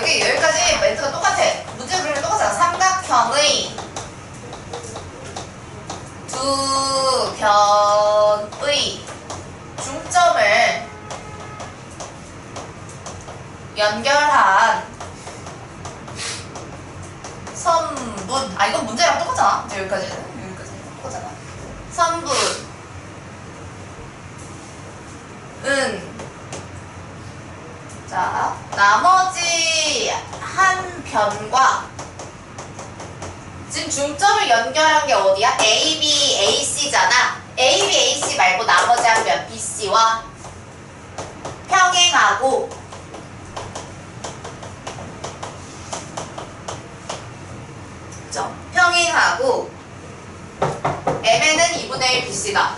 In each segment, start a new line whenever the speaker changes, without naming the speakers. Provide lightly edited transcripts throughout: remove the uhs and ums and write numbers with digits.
여기까지 멘트가 똑같아. 문제 그림이 똑같잖아. 삼각형의 두 변의 중점을 연결한 선분. 아, 이건 문제랑 똑같잖아. 이제 여기까지 똑같잖아. 선분은 자, 나머지 한 변과 지금 중점을 연결한 게 어디야? A, B, A, C잖아. A, B, A, C 말고 나머지 한 변 B, C와 평행하고 평행하고 M에는 2분의 1 BC다.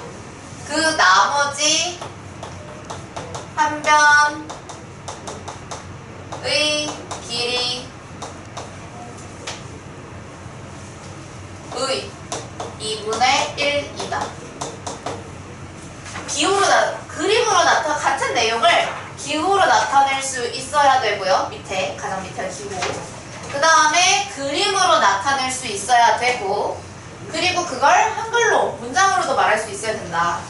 그 나머지 한 변의 길이 의 2분의 1이다. 그림으로 같은 내용을 기호로 나타낼 수 있어야 되고요. 가장 밑에 기호. 그 다음에 그림으로 나타낼 수 있어야 되고, 그리고 그걸 한글로, 문장으로도 말할 수 있어야 된다.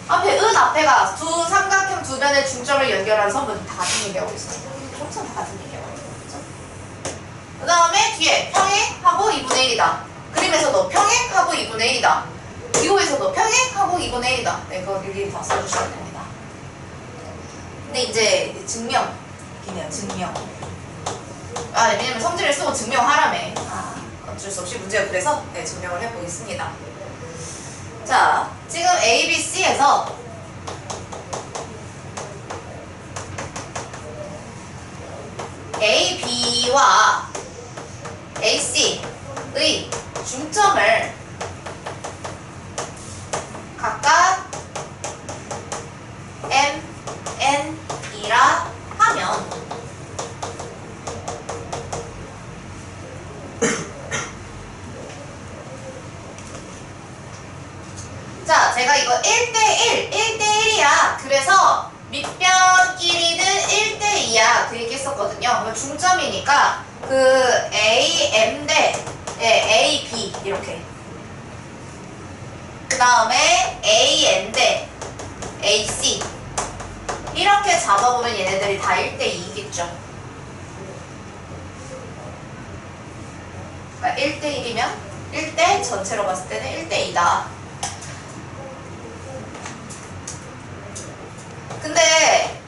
앞에가 두 삼각형 두 변의 중점을 연결한 선분 다 같은 얘기하고 있어요. 총선 다 같은 얘기하고 있죠. 그 다음에 뒤에 평행하고 2분의 1이다. 그림에서도 평행하고 2분의 1이다. 기호에서도 평행하고 2분의 1이다. 네, 그거 일일이 다 써주셔야 됩니다. 근데 이제 증명이네요. 증명. 왜냐면 성질을 쓰고 증명하라며. 어쩔 수 없이 문제가 그래서 증명을 해보겠습니다. 자, 지금 A, B, C에서 A, B와 A, C의 중점을 각각 M, N이라 하면 자, 제가 이거 1대1이야. 그래서 밑변 길이는 1대2야. 그 얘기 했었거든요. 중점이니까 그 AM 대 AB 이렇게. 그 다음에 AN 대 AC 이렇게 잡아보면 얘네들이 다 1대2겠죠. 그러니까 1대1이면 1대 전체로 봤을 때는 1대2다. 근데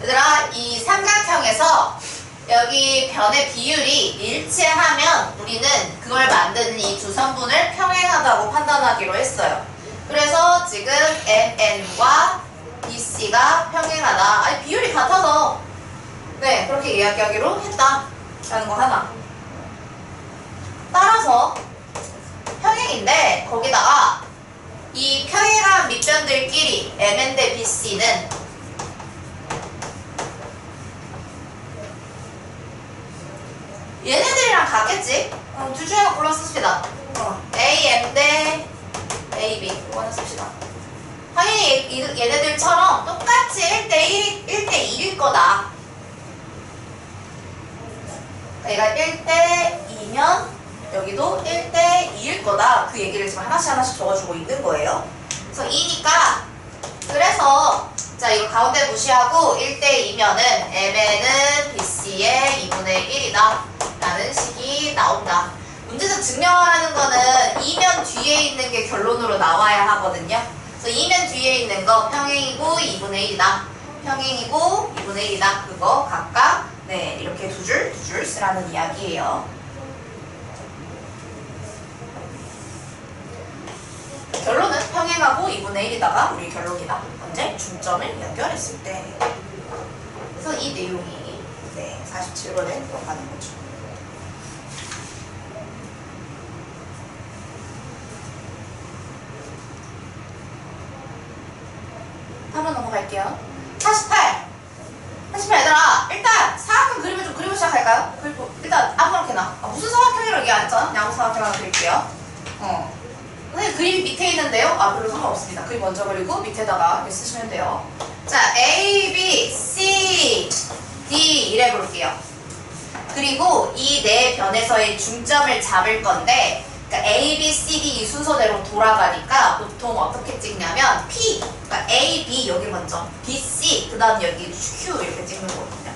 얘들아, 이 삼각형에서 여기 변의 비율이 일치하면 우리는 그걸 만드는 이 두 선분을 평행하다고 판단하기로 했어요. 그래서 지금 MN과 BC가 평행하다. 비율이 같아서 그렇게 이야기하기로 했다라는 거 하나. 따라서 평행인데 거기다가 이 평행한 밑변들끼리 MN 대 BC는 얘네들이랑 같겠지? 둘 중에 하나 골라 씁시다. AM 대 AB 이거 하나 씁시다. 당연히 얘네들처럼 똑같이 1대1일 거다. 얘가 1대2면 여기도 1대2일 거다. 그 얘기를 지금 하나씩 적어주고 있는 거예요. 그래서 2니까 그래서 자, 이거 가운데 무시하고 1대2면은 MN은 BC의 2분의 1이다 라는 식이 나온다. 문제적 증명하라는 거는 2면 뒤에 있는 게 결론으로 나와야 하거든요. 그래서 2면 뒤에 있는 거 평행이고 2분의 1이다. 평행이고 2분의 1이다. 그거 각각 이렇게 두 줄 쓰라는 이야기예요. 결론은 평행하고 2분의 1이다가 우리 결론이다. 언제? 중점을 연결했을 때. 그래서 이 내용이 47번에 들어가는 거죠. 한번 넘어갈게요. 48 얘들아, 일단 사각형 그림을 좀 그리고 시작할까요? 그리고 일단 아무렇게나 무슨 사각형이라고 얘기 안 했잖아? 아무 사각형 하나 그릴게요. 선생님 그림이 밑에 있는데요? 별로 상관없습니다. 그림 먼저 그리고 밑에다가 이렇게 쓰시면 돼요. 자, A, B, C, D 이래 볼게요. 그리고 이 네 변에서의 중점을 잡을 건데, 그러니까 A, B, C, D 이 순서대로 돌아가니까 보통 어떻게 찍냐면 P, 그러니까 A, B 여기 먼저, B, C, 그 다음 여기 Q 이렇게 찍는 거거든요.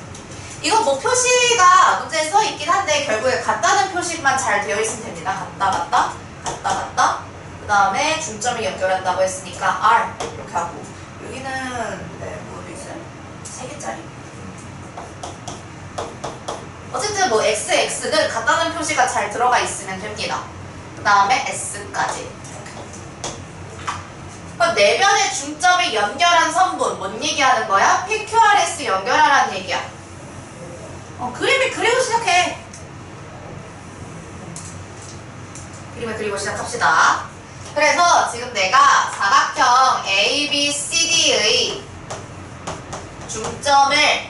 이거 뭐 표시가 문제에 써 있긴 한데 결국에 같다는 표시만 잘 되어 있으면 됩니다. 같다. 그 다음에 중점을 연결한다고 했으니까 R 이렇게 하고, 여기는 네, 뭐도 있어요? 3개짜리. 어쨌든 뭐 XX는 같다는 표시가 잘 들어가 있으면 됩니다. 그 다음에 S까지. 그럼 네 변의 중점을 연결한 선분 뭔 얘기하는 거야? PQRS 연결하라는 얘기야. 그림을 그리고 시작해. 그림을 그리고 시작합시다. 그래서 지금 내가 사각형 ABCD의 중점을,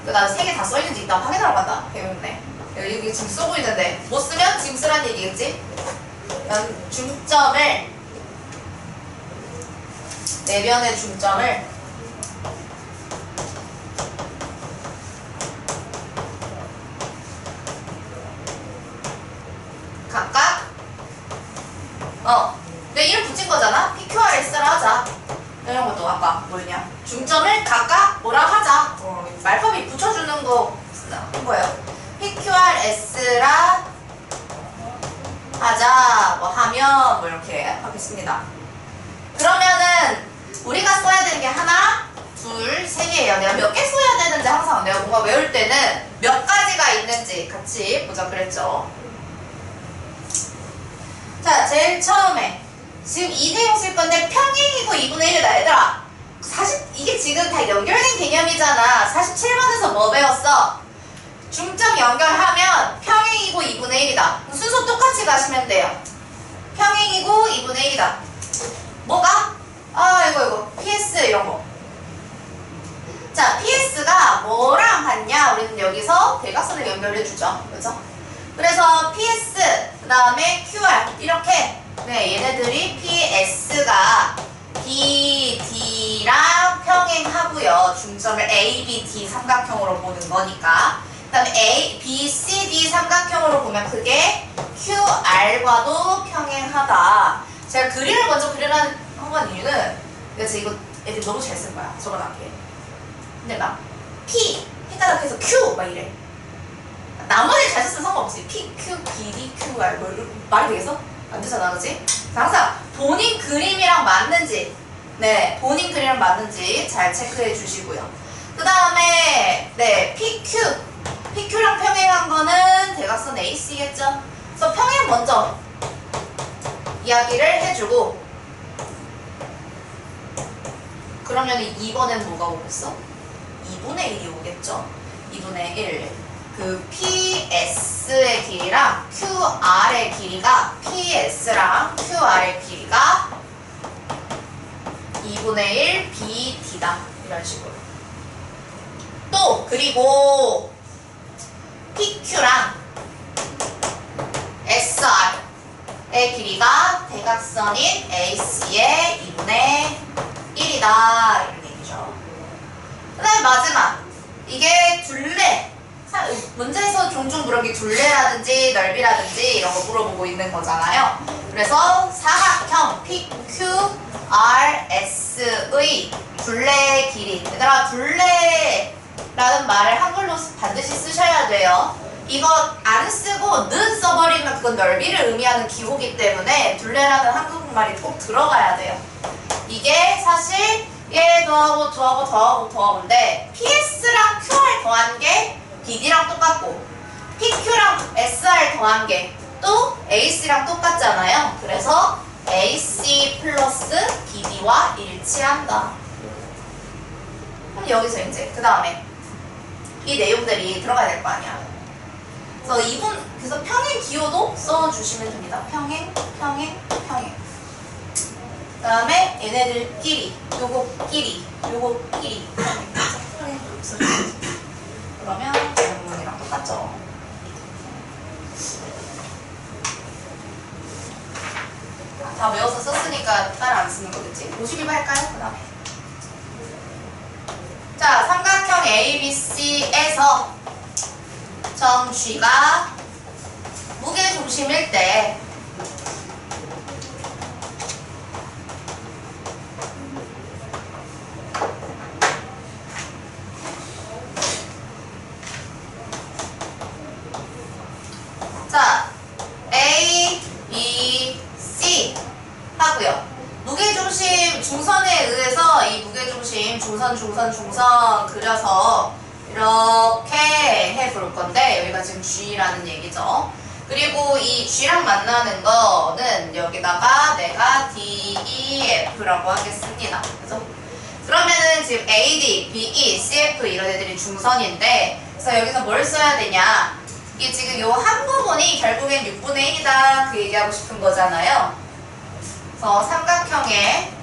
나 3개 다 써있는지 일단 확인하러 간다. 배웠네. 여기 지금 쓰고 있는데 못 쓰면 지금 쓰란 얘기겠지? 중점을, 네 변의 중점을 각각 내 이름 붙인 거잖아? PQRS를 하자. 이런 것도 아까 뭐였냐? 중점을 각각 뭐라 하자. 말법이 붙여주는 거 한 거예요. PQRS라 하자. 뭐 하면 뭐 이렇게 하겠습니다. 그러면은 우리가 써야 되는 게 하나, 둘, 3개예요. 내가 몇 개 써야 되는지 항상 내가 뭔가 외울 때는 몇 가지가 있는지 같이 보자 그랬죠. 자, 제일 처음에 지금 이 내용 쓸 건데 평행이고 2분의 1이다 얘들아. 이게 지금 다 연결된 개념이잖아. 47번에서 뭐 배웠어? 중점 연결하면 평행이고 2분의 1이다. 순서 똑같이 가시면 돼요. 평행이고 2분의 1이다. 뭐가? 이거 PS 이런 거. 자, PS가 뭐랑 같냐? 우리는 여기서 대각선을 연결해주죠. 그죠? 그래서 PS, 그 다음에 QR 이렇게, 네, 얘네들이 PS가 BD랑 평행하고요. 중점을 ABD 삼각형으로 보는 거니까. 그 다음에 BCD 삼각형으로 보면 그게 QR과도 평행하다. 제가 그림을 먼저 그리라는 한 이유는 그래서 이거 애들 너무 잘 쓴 거야. 적어놨게. 근데 막 P 헷갈려 해서 Q 막 이래. 나머지 잘 썼으면 상관없지. P, Q, BD, QR 뭐 말이 되겠어? 안 되잖아, 그치? 항상 본인 그림이랑 맞는지, 네, 본인 그림이랑 맞는지 잘 체크해 주시고요. 그 다음에 네, PQ랑 평행한 거는 대각선 AC겠죠? 그래서 평행 먼저 이야기를 해주고, 그러면 2번엔 뭐가 오겠어? 2분의 1이 오겠죠? 2분의 1. 그 PS의 길이랑 QR의 길이가, PS랑 QR의 길이가 2분의 1 BD다. 이런 식으로. 또 그리고 PQ랑 SR의 길이가 대각선인 AC의 2분의 1이다. 이런 얘기죠. 그 다음에 마지막. 이게 둘레. 문제에서 종종 물어본 게 둘레라든지 넓이라든지 이런 거 물어보고 있는 거잖아요. 그래서 사각형 PQRS의 둘레의 길이. 얘들아, 둘레라는 말을 한글로 반드시 쓰셔야 돼요. 이거 안 쓰고 는 써버리면 그건 넓이를 의미하는 기호기 때문에 둘레라는 한국말이 꼭 들어가야 돼요. 이게 사실 얘 더하고인데 PS랑 QR 더한 게 BD랑 똑같고 PQ랑 SR 더한 게 또 AC랑 똑같잖아요. 그래서 AC 플러스 BD와 일치한다. 그럼 여기서 이제 그 다음에 이 내용들이 들어가야 될 거 아니야. 그래서 평행 기호도 써주시면 됩니다. 평행. 그 다음에 얘네들끼리, 요거끼리. 그러면 제목문이랑 똑같죠. 다 외워서 썼으니까 따라 안 쓰는 거겠지? 52번 할까요? 그 다음에. 자, 삼각형 ABC에서 점 G가 무게중심일 때 자, A, B, C 하고요. 무게중심 중선에 의해서 이 무게중심 중선 그려서 이렇게 해볼 건데 여기가 지금 G라는 얘기죠. 그리고 이 G랑 만나는 거는 여기다가 내가 D, E, F라고 하겠습니다. 그래서 그러면은 지금 A, D, B, E, C, F 이런 애들이 중선인데 그래서 여기서 뭘 써야 되냐? 이게 지금 요 한 부분이 결국엔 6분의 1이다 그 얘기하고 싶은 거잖아요. 그래서 삼각형의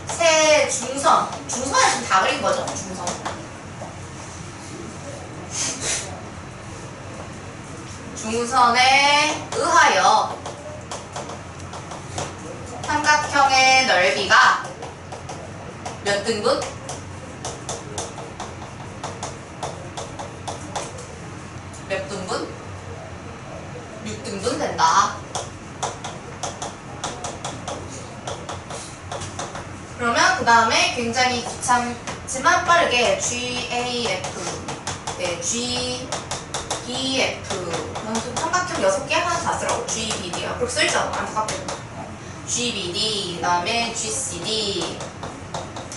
세 중선을 지금 다 그린 거죠. 중선에 의하여 삼각형의 넓이가 몇 등분? 몇 등분? 6등분 된다. 그러면 그 다음에 굉장히 귀찮지만 빠르게 GAF, 네, GBF. 삼각형 6개 하나 다 쓰라고. GBD야. 그렇게 써있잖아. 안타깝게. GBD, 그 다음에 GCD,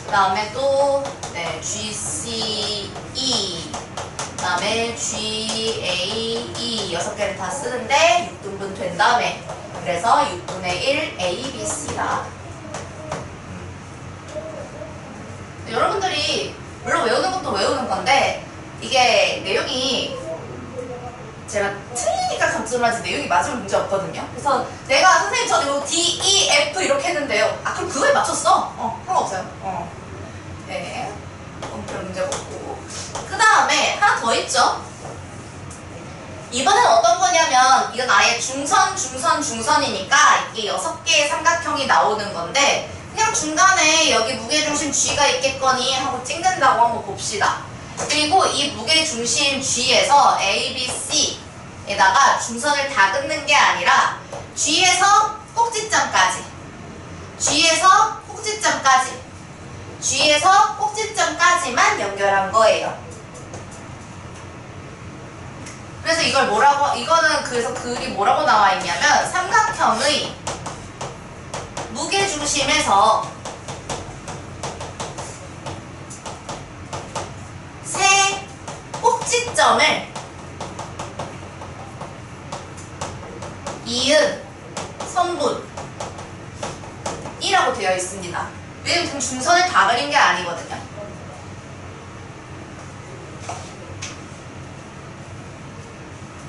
그 다음에 또, 네, GCE, 그 다음에 GAE 6개를 다 쓰는데 6등분 된 다음에 그래서 6분의 1 ABC다. 여러분들이 물론 외우는 것도 외우는 건데 이게 내용이 제가 틀리니까 감점하지 내용이 맞으면 문제 없거든요. 그래서 내가 선생님 저 이거 D, E, F 이렇게 했는데요. 아 그럼 그거에 맞췄어. 상관없어요. 네, 별 문제가 없고. 그 다음에 하나 더 있죠. 이번엔 어떤 거냐면 이건 아예 중선이니까 이게 6개의 삼각형이 나오는 건데 그냥 중간에 여기 무게중심 G가 있겠거니 하고 찍는다고 한번 봅시다. 그리고 이 무게중심 G에서 A, B, C에다가 중선을 다 긋는 게 아니라 G에서 꼭지점까지만 연결한 거예요. 그래서 이걸 그래서 글이 뭐라고 나와 있냐면 삼각형의 무게중심에서 세 꼭지점을 이은 선분이라고 되어 있습니다. 왜냐면 지금 중선을 다 그린 게 아니거든요.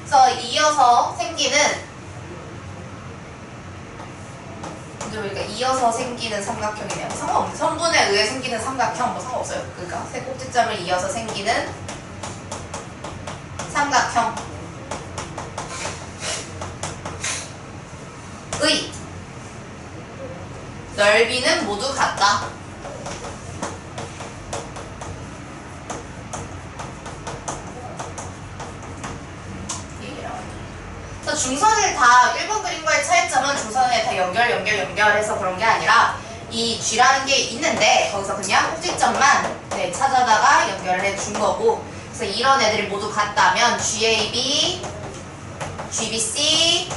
그래서 이어서 생기는 삼각형이네요. 상관없네. 선분에 의해 생기는 삼각형 뭐 상관없어요. 그러니까 세 꼭지점을 이어서 생기는 삼각형의 넓이는 모두 같다. 그래서 중선을 다 1번 그림과의 차이점은 중선에 다 연결해서 그런 게 아니라 이 G라는 게 있는데 거기서 그냥 꼭지점만 찾아다가 연결을 해준 거고 그래서 이런 애들이 모두 같다면 GAB, GBC,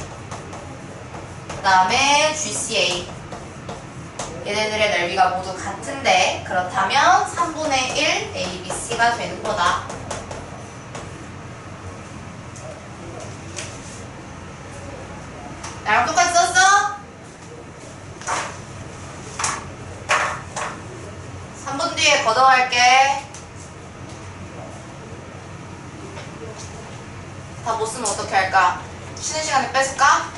그 다음에 GCA 얘네들의 넓이가 모두 같은데 그렇다면 3분의 1 ABC가 되는 거다. 나랑 똑같이 썼어? 3분 뒤에 걷어갈게. 다 못 쓰면 어떻게 할까? 쉬는 시간에 뺏을까?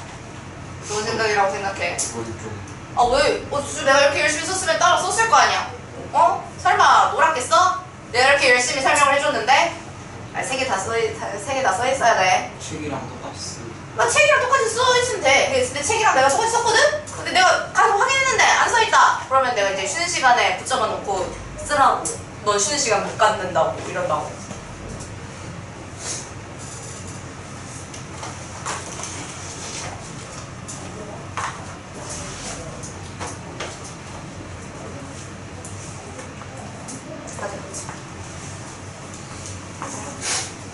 좋은 생각이라고 생각해. 아 왜? 내가 이렇게 열심히 썼으면 따라 썼을 거 아니야? 설마 놀았겠어? 내가 이렇게 열심히 설명을 해줬는데? 세 개 다 써있어야 돼.
책이랑 똑같이 쓰.
나 책이랑 똑같이 써있으면 돼. 근데 책이랑 내가 똑같이 썼거든? 근데 내가 가서 확인했는데 안 써있다. 그러면 내가 이제 쉬는 시간에 붙잡아 놓고 쓰라고. 넌 쉬는 시간 못 갖는다고 이런다고.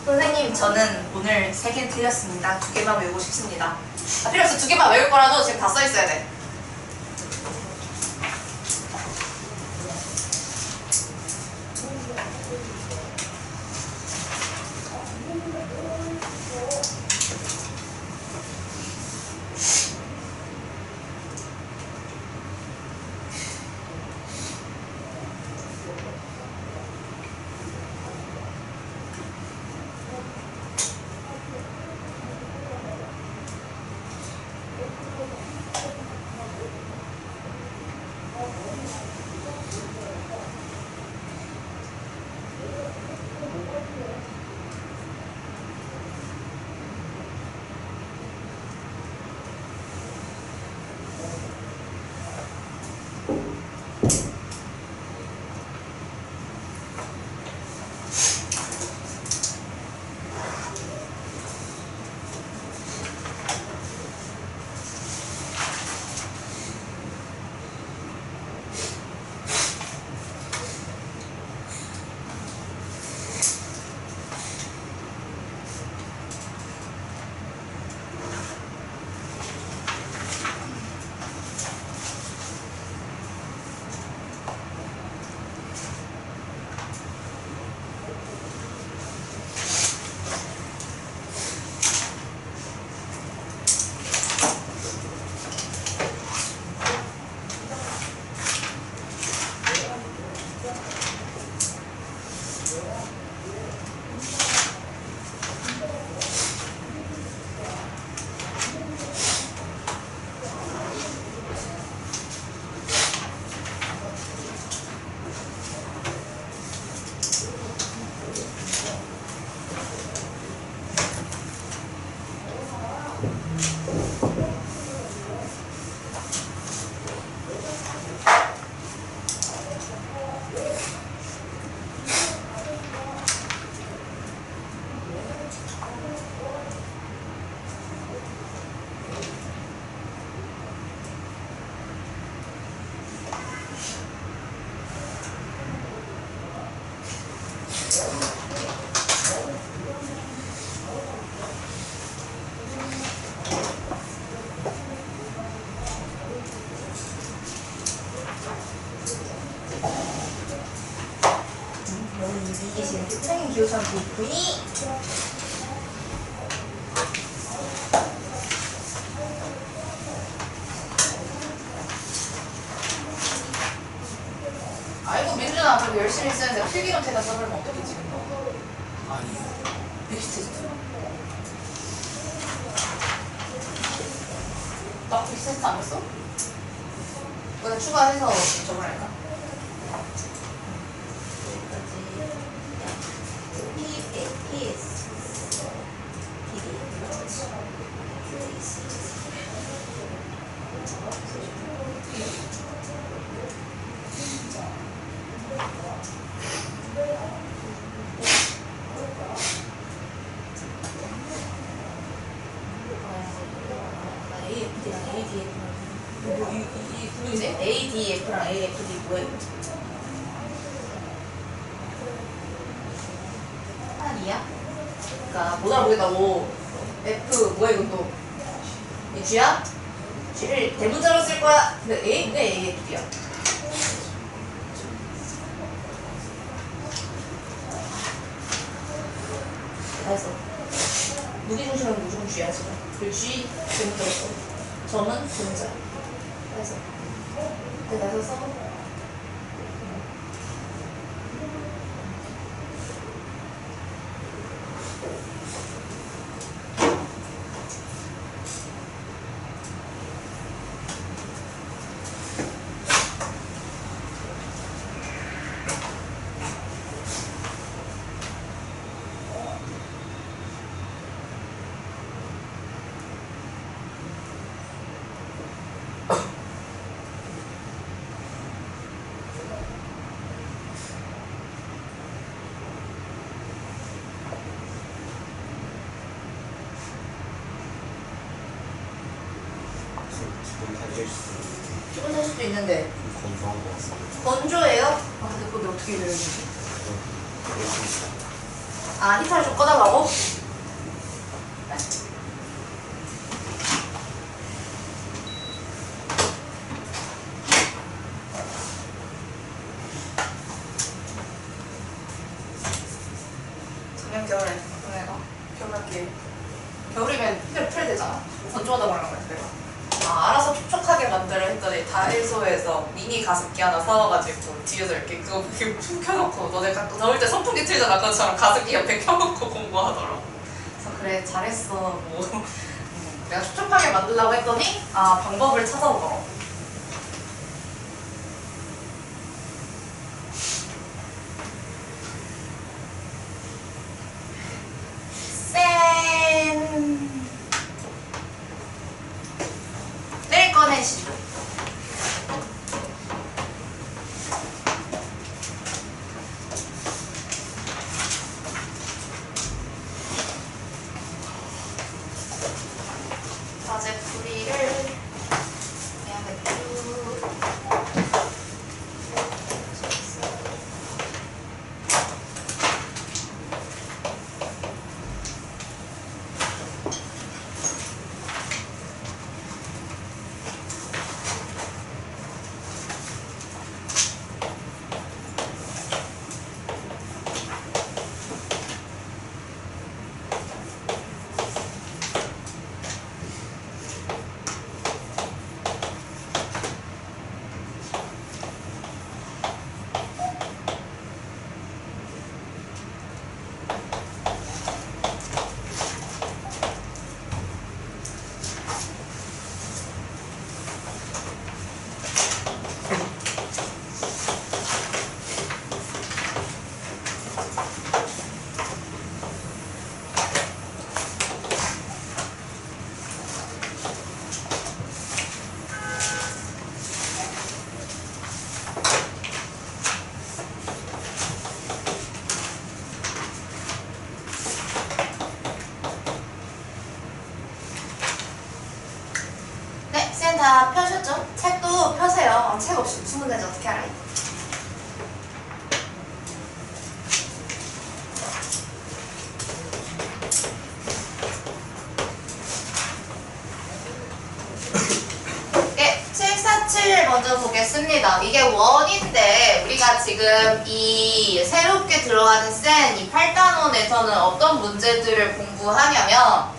선생님, 저는 오늘 3개는 틀렸습니다. 2개만 외우고 싶습니다. 필요 없어. 2개만 외울 거라도 지금 다 써 있어야 돼. 이게 지금 특징인 기호처럼 보이니? 아이고 민준아, 그래도 열심히 쓰는데 필기노트에다 써버리면 어떻게 지금 너?
아니
엑스 테스트. 나 엑스 테스트 안 했어? 그거 추가해서 저걸 할까? ADF랑 AFD 뭐예요? 아니야? 그니까 못 알아보겠다고. F 뭐야 이건 또? 이 G야? G를 대문자로 쓸 거야. 근데 왜 AFD야? 다 했어. 무기중심은 무조건 G야 지금. 그리고 G 대문자로 써. 점은 대문자. 다 했어. 네, 나서 써. 기분 될 수도 있는데.
건조한 거 같습니다.
건조해요? 아, 근데 그게 어떻게 되는지. 아, 히터를 좀 꺼달라고? 작년 겨울에 내가 겨울학기에 겨울이면 히터를 풀어야 되잖아. 건조하다고 하려고 했어 내가. 아, 알아서 촉촉하게 만들어 했더니 다이소에서 미니 가습기 하나 사와가지고 뒤에서 이렇게 그거 푹 켜놓고 너네 갖고 더울 때 선풍기 틀잖아. 그것처럼 가습기 옆에 켜놓고 공부하더라고. 그래서 그래 잘했어 뭐 내가 촉촉하게 만들려고 했더니 아 방법을 찾아오더라고. 를 꺼내시죠. 과제 풀이를 해야겠죠. 다 펴셨죠? 책도 펴세요. 책 없이 무슨 문제인지 어떻게 알아요? 네, 747 먼저 보겠습니다. 이게 원인데 우리가 지금 이 새롭게 들어가는 센 이 8단원에서는 어떤 문제들을 공부하냐면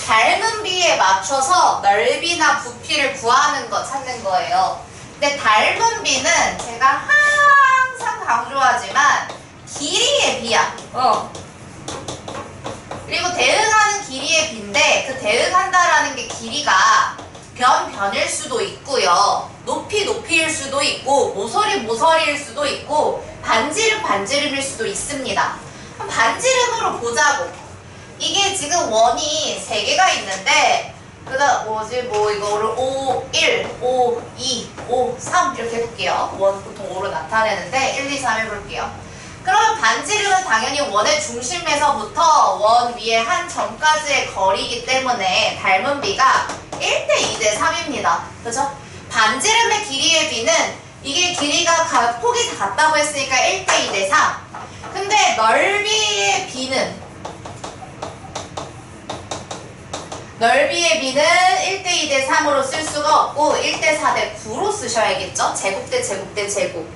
닮은 비에 맞춰서 넓이나 부피를 구하는 거 찾는 거예요. 근데 닮은 비는 제가 항상 강조하지만 길이의 비야. 그리고 대응하는 길이의 비인데 그 대응한다라는 게 길이가 변일 수도 있고요. 높이일 수도 있고 모서리일 수도 있고 반지름일 수도 있습니다. 그럼 반지름으로 보자고. 이게 지금 원이 3개가 있는데 그다음 이거를 5, 1, 5, 2, 5, 3 이렇게 해볼게요. 원 보통 5로 나타내는데 1, 2, 3 해볼게요. 그러면 반지름은 당연히 원의 중심에서부터 원 위에 한 점까지의 거리이기 때문에 닮은 비가 1대 2대 3입니다. 그죠? 반지름의 길이의 비는 이게 길이가 폭이 같다고 했으니까 1대 2대 3. 근데 넓이의 비는 넓이의 비는 1대 2대 3으로 쓸 수가 없고 1대 4대 9로 쓰셔야겠죠? 제곱 대 제곱 대 제곱.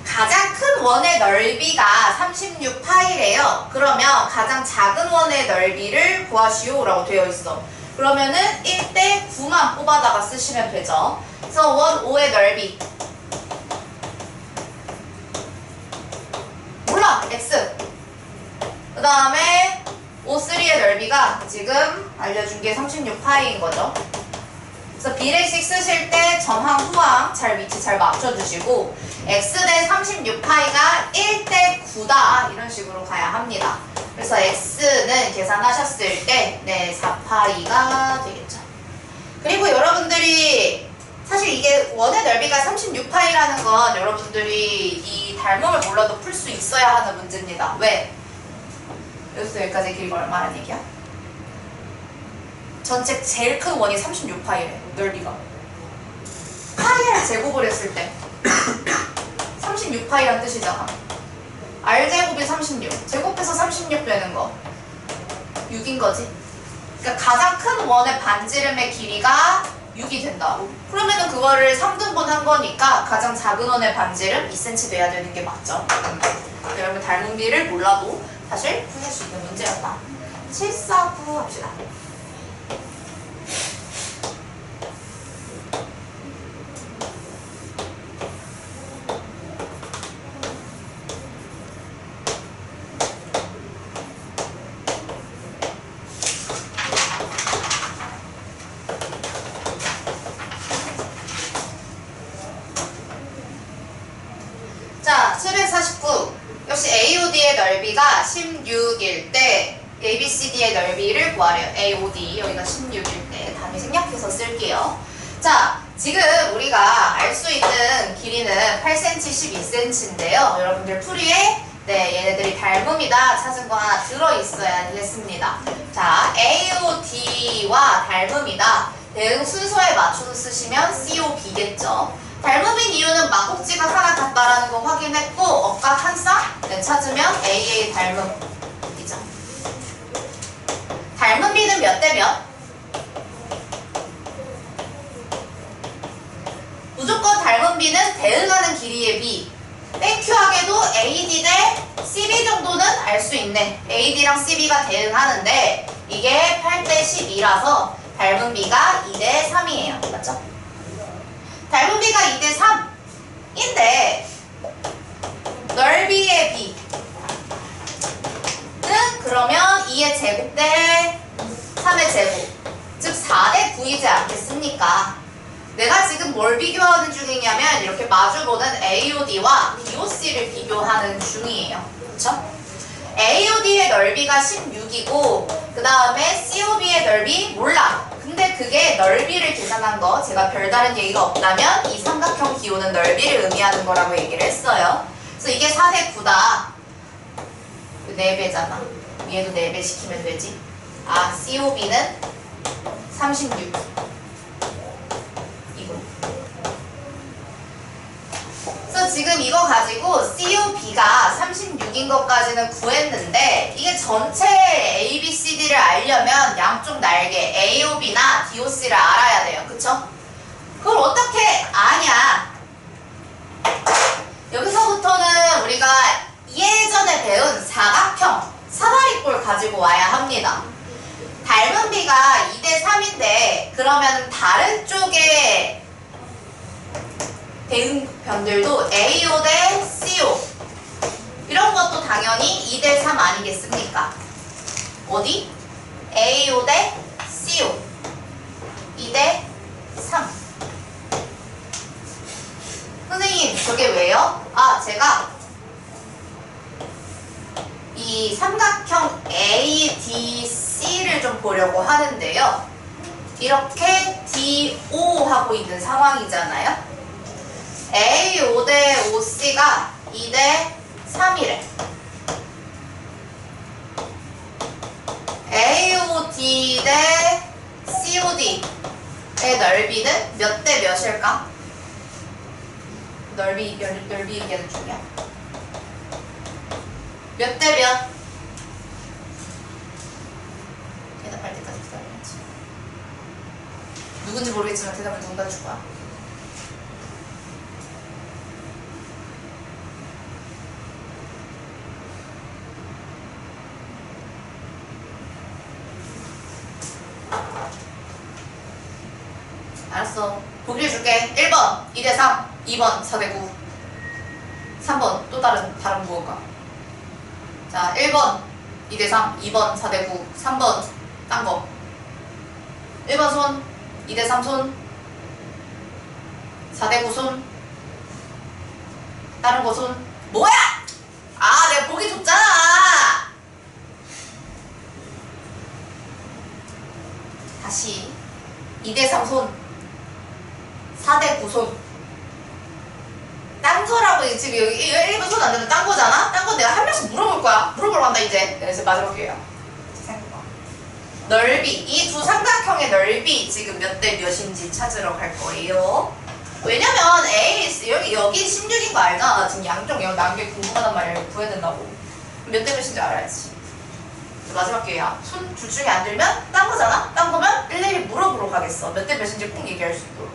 가장 큰 원의 넓이가 36파이래요. 그러면 가장 작은 원의 넓이를 구하시오 라고 되어 있어. 그러면은 1대 9만 뽑아다가 쓰시면 되죠. 그래서 원 5의 넓이 몰라! X. 그 다음에 O3의 넓이가 지금 알려준 게 36파이인 거죠. 그래서 비례식 쓰실 때 전항, 후항 위치 잘 맞춰주시고 x 대 36파이가 1대 9다 이런 식으로 가야 합니다. 그래서 x는 계산하셨을 때 4파이가 되겠죠. 그리고 여러분들이 사실 이게 원의 넓이가 36파이라는 건 여러분들이 이 닮음을 몰라도 풀 수 있어야 하는 문제입니다. 왜? 여기서 여기까지 길이가 얼마라는 얘기야? 전체 제일 큰 원이 36파이래, 넓이가. 제곱을 했을 때 36파이란 뜻이잖아. R제곱이 36. 제곱해서 36 되는 거 6인 거지. 그러니까 가장 큰 원의 반지름의 길이가 6이 된다고. 그러면은 그거를 3등분 한 거니까 가장 작은 원의 반지름 2cm 돼야 되는 게 맞죠. 여러분 닮은 비를 몰라도 사실 풀릴 수 있는 문제였다. 7, 4, 9 합시다. 자, 749. 역시 AOD의 넓이가 16일 때 ABCD의 넓이를 구하래요. AOD 여기가 16일 때 단위 생략해서 쓸게요. 자, 지금 우리가 알 수 있는 길이는 8cm, 12cm인데요. 여러분들 풀이에 얘네들이 닮음이다 찾은 거 하나 들어있어야 되겠습니다. 자, AOD와 닮음이다. 대응 순서에 맞춰서 쓰시면 COB겠죠. 닮음인 이유는 막꼭지가 하나 같다라는 거 확인했고 억각 한 쌍 찾으면 AA 닮음이죠. 닮음비는 몇 대 몇? 무조건 닮음비는 대응하는 길이의 비. 땡큐하게도 AD 대 CB 정도는 알 수 있네. AD랑 CB가 대응하는데 이게 8대 12라서 닮음비가 2대 3이에요. 맞죠? 닮음비가 2대 3인데 넓이의 비는 그러면 2의 제곱 대 3의 제곱 즉 4대 9이지 않겠습니까? 내가 지금 뭘 비교하는 중이냐면 이렇게 마주보는 AOD와 DOC를 비교하는 중이에요. 그렇죠? AOD의 넓이가 16이고 그 다음에 COB의 넓이 몰라. 근데 그게 넓이를 계산한 거 제가 별다른 얘기가 없다면 이 삼각형 기호는 넓이를 의미하는 거라고 얘기를 했어요. 그래서 이게 4대 9다. 4배잖아. 얘도 4배 시키면 되지. 아, COB는 36. 이거. 그래서 지금 이거 가지고 COB가 36인 것까지는 구했는데 이게 전체 ABCD를 알려면 양쪽 날개 AOB나 DOC를 알아야 돼요. 그쵸? 그걸 어떻게 아냐? 여기서부터는 우리가 예전에 배운 사각형 사다리꼴 가지고 와야 합니다. 닮은비가 2대 3인데 그러면 다른 쪽에 대응변들도 AO 대 CO 이런 것도 당연히 2대 3 아니겠습니까? 어디? AO 대 CO 2대 3. 선생님 저게 왜요? 아 제가 이 삼각형 ADC를 좀 보려고 하는데요. 이렇게 DO 하고 있는 상황이잖아요. AO 대 OC가 2대 3이래. AOD 대 COD의 넓이는 몇 대 몇일까? 넓이 얘기하는 중이야. 몇 대 몇? 대답할 때까지 기다려야지. 누군지 모르겠지만 대답을 누군가 줄 거야. 알았어. 보기를 줄게. 1번 2대 3, 2번 4대 9, 3번 또 다른 무엇가. 자, 1번 2대 3, 2번 4대 9, 3번 딴 거. 1번 손, 2대 3 손, 4대 9 손, 다른 거 손. 뭐야? 아, 내가 보기 줬잖아. 다시 2대 3 손, 4대 9 손. 딴 거라고 지금 여기 1번 손 안 되면 딴 거잖아? 딴 거 내가 한 명씩 물어볼 거야. 물어보러 간다 이제. 그래서 마지막 기회야. 넓이. 이 두 삼각형의 넓이 지금 몇 대 몇인지 찾으러 갈 거예요. 왜냐면 여기 16인 거 알잖아. 지금 양쪽 여기 나온 게 궁금하단 말이야. 구해야 된다고. 몇 대 몇인지 알아야지. 마지막 기회야. 손 둘 중에 안 들면 딴 거잖아? 딴 거면 일일이 물어보러 가겠어. 몇 대 몇인지 꼭 얘기할 수 있도록.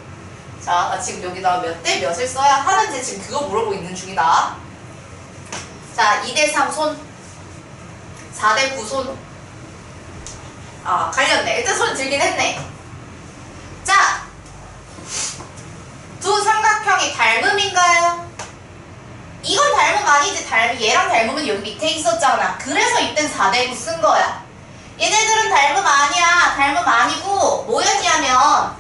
자, 나 지금 여기다 몇 대 몇을 써야 하는지 지금 그거 물어보고 있는 중이다. 자, 2대3 손. 4대9 손. 아, 갈렸네. 일단 손 들긴 했네. 자, 두 삼각형이 닮음인가요? 이건 닮음 아니지. 얘랑 닮음은 여기 밑에 있었잖아. 그래서 이땐 4대9 쓴 거야. 얘네들은 닮음 아니야. 닮음 아니고 뭐였냐면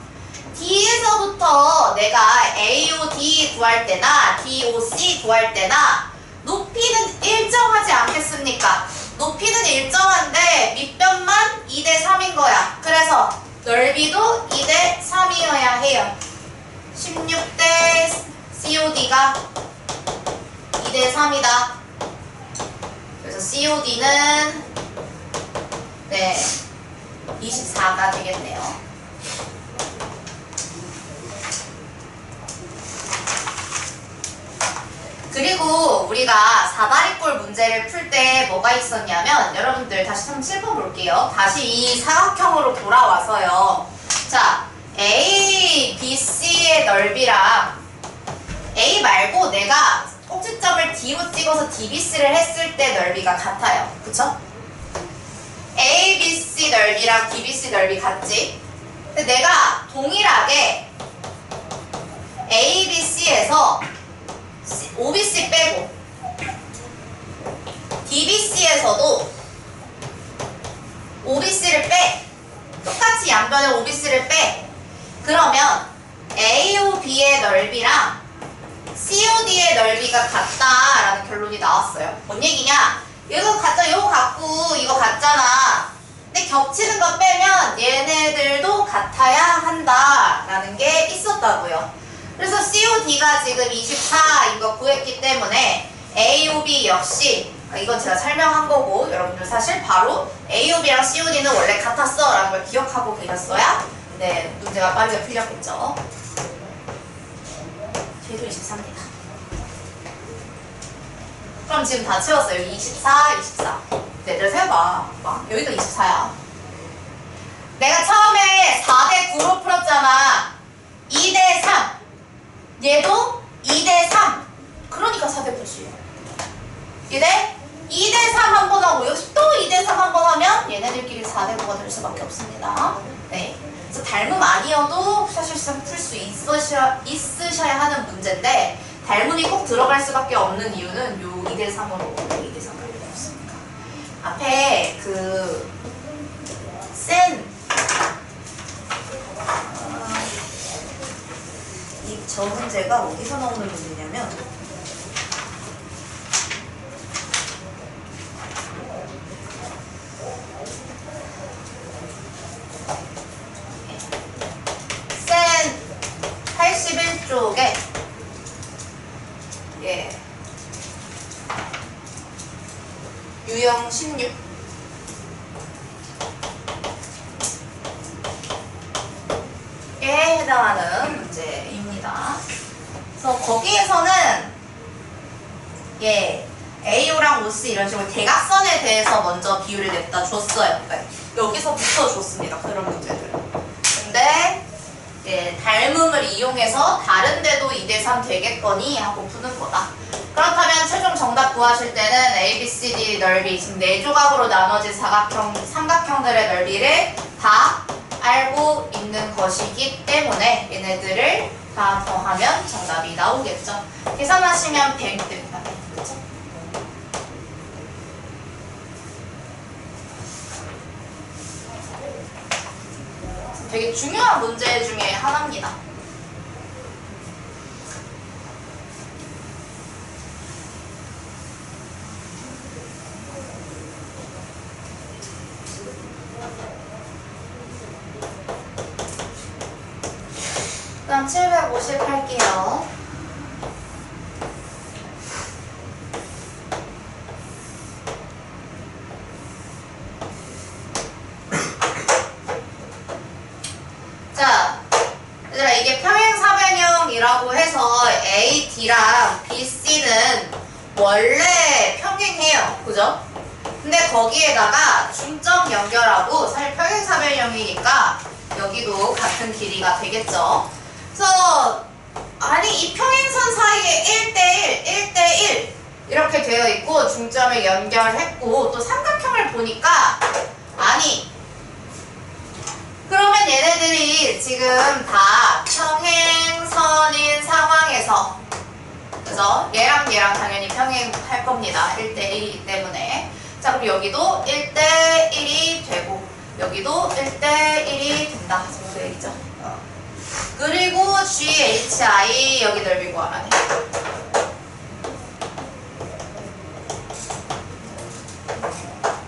D에서부터 내가 AOD 구할 때나 DOC 구할 때나 높이는 일정하지 않겠습니까? 높이는 일정한데 밑변만 2대3인 거야. 그래서 넓이도 2대3이어야 해요. 16대 COD가 2대3이다. 그래서 COD는 24가 되겠네요. 그리고 우리가 사다리꼴 문제를 풀 때 뭐가 있었냐면 여러분들 다시 한번 7번 볼게요. 다시 이 사각형으로 돌아와서요. 자, A, B, C의 넓이랑 A 말고 내가 꼭지점을 D로 찍어서 DBC를 했을 때 넓이가 같아요. 그쵸? A, B, C 넓이랑 DBC 넓이 같지? 근데 내가 동일하게 A, B, C에서 OBC 빼고 DBC에서도 OBC를 빼. 똑같이 양변에 OBC를 빼. 그러면 AOB의 넓이랑 COD의 넓이가 같다라는 결론이 나왔어요. 뭔 얘기냐? 이거 같자, 이거 같고 이거 같잖아. 근데 겹치는 거 빼면 얘네들도 같아야 한다라는 게 있었다고요. 그래서 COD가 지금 24인 거 구했기 때문에 AOB 역시 이건 제가 설명한 거고 여러분들 사실 바로 AOB랑 COD는 원래 같았어 라는 걸 기억하고 계셨어야 문제가 빠르게 풀렸겠죠. 뒤에도 24입니다. 그럼 지금 다 채웠어요. 24, 24. 얘들 세봐. 여기가 24야. 내가 처음에 4대9로 풀었잖아. 2대3. 얘도 2대3. 그러니까 4대9지. 얘네 2대3 한 번 하고 여기서 또 2대3 한 번 하면 얘네들끼리 4대9가 될 수밖에 없습니다. 네. 그래서 닮음 아니어도 사실상 풀 수 있으셔야 하는 문제인데 닮음이 꼭 들어갈 수밖에 없는 이유는 요 2대3으로 2대3을 배웠습니다. 앞에 저 문제가 어디서 나오는 문제냐면 센 81쪽에 유형 16에 해당하는 문제입니다. 그래서 거기에서는 AO랑 OC 이런 식으로 대각선에 대해서 먼저 비율을 냈다 줬어요. 네. 여기서부터 줬습니다. 그런 문제들. 근데 닮음을 이용해서 다른 데도 2대3 되겠거니 하고 푸는 거다. 그렇다면 최종 정답 구하실 때는 A, B, C, D 넓이 지금 4조각으로 나눠진 삼각형들의 넓이를 다 알고 있는 것이기 때문에 얘네들을 다 더하면 정답이 나오겠죠. 계산하시면 100 됩니다. 그렇죠? 되게 중요한 문제 중에 하나입니다. 그다음 750 할게요. 자, 얘들아 이게 평행사변형이라고 그래서 AD랑 BC는 원래 평행해요. 그죠? 근데 거기에다가 중점 연결하고 사실 평행사변형이니까 여기도 같은 길이가 되겠죠. 그래서 아니 이 평행선 사이에 1대1, 1대1 이렇게 되어 있고 중점을 연결했고 또 삼각형을 보니까 아니 그러면 얘네들이 지금 다 평행선인 상황에서 그죠? 얘랑 얘랑 당연히 평행할 겁니다. 1대1이기 때문에. 자, 그럼 여기도 1대1이 되고 여기도 1대1이 된다. 정도 얘기죠. 그리고 GHI 여기 넓이 구하라네.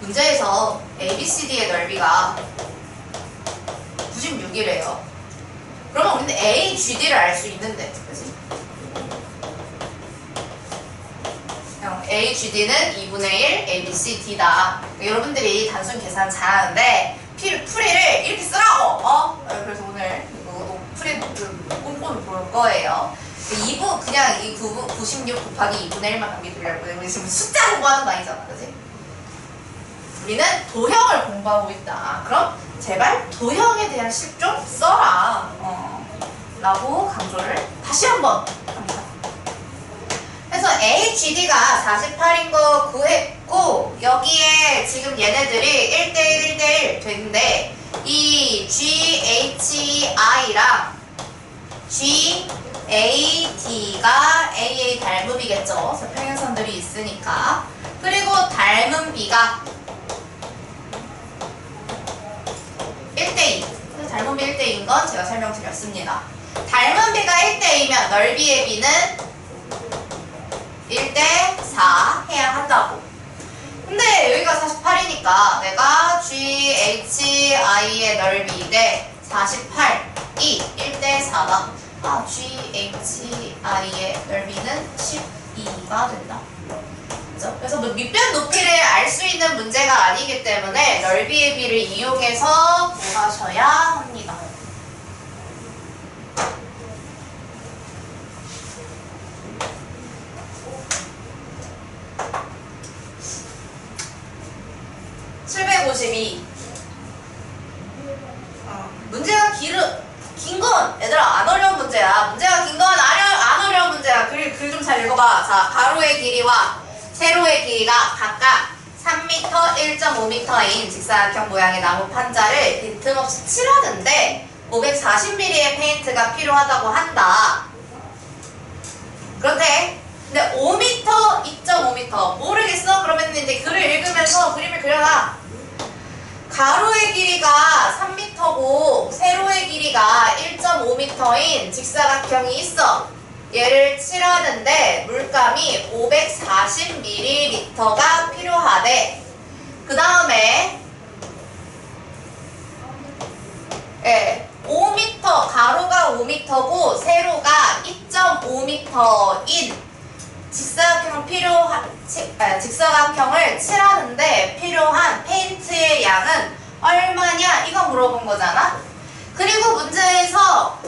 문제에서 ABCD의 넓이가 96이래요. 그러면 우리는 AGD를 알 수 있는데, 그치? AGD는 2분의 1 ABCD다. 여러분들이 단순 계산 잘하는데 풀이를 이렇게 쓰라고! 그래서 오늘 이거 풀이 꼼꼼히 볼 거예요. 그냥 이 96 곱하기 2분의 1만 남기두려고. 우리 지금 숫자 공부하는 거 아니잖아, 그치? 우리는 도형을 공부하고 있다. 그럼 제발 도형에 대한 식 좀 써라. 라고 강조를 다시 한번 합니다. 그래서 AGD가 48인 거 구했고 여기에 지금 얘네들이 1대1, 1대1 되는데 이 GHI랑 GAD가 AA 닮음이겠죠. 그래서 평행선들이 있으니까. 그리고 닮은 B가 1대2. 닮은 B 1대2인 건 제가 설명드렸습니다. 닮은 B가 1대2면 넓이의 B는 1대4 해야 한다고. 근데 여기가 48이니까 내가 GHI의 넓이 대 48이 1대4다. GHI의 넓이는 12가 된다. 그래서 뭐 밑변 높이를 알 수 있는 문제가 아니기 때문에 넓이의 비를 이용해서 구하셔야 합니다. 문제가 긴 건 얘들아 안 어려운 문제야. 문제가 긴 건 안 어려운 문제야. 글 좀 잘 읽어봐. 자, 가로의 길이와 세로의 길이가 각각 3m, 1.5m인 직사각형 모양의 나무 판자를 빈틈없이 칠하는데 540mm의 페인트가 필요하다고 한다. 그런데 근데 5m, 2.5m 모르겠어? 그러면 이제 글을 읽으면서 그림을 그려라. 가로의 길이가 3m고 세로의 길이가 1.5m인 직사각형이 있어. 얘를 칠하는데 물감이 540ml가 필요하대. 그 다음에 5m, 가로가 5m고 세로가 2.5m인 직사각형을 칠하는데 필요한 페인트의 양은 얼마냐? 이거 물어본 거잖아. 그리고 문제에서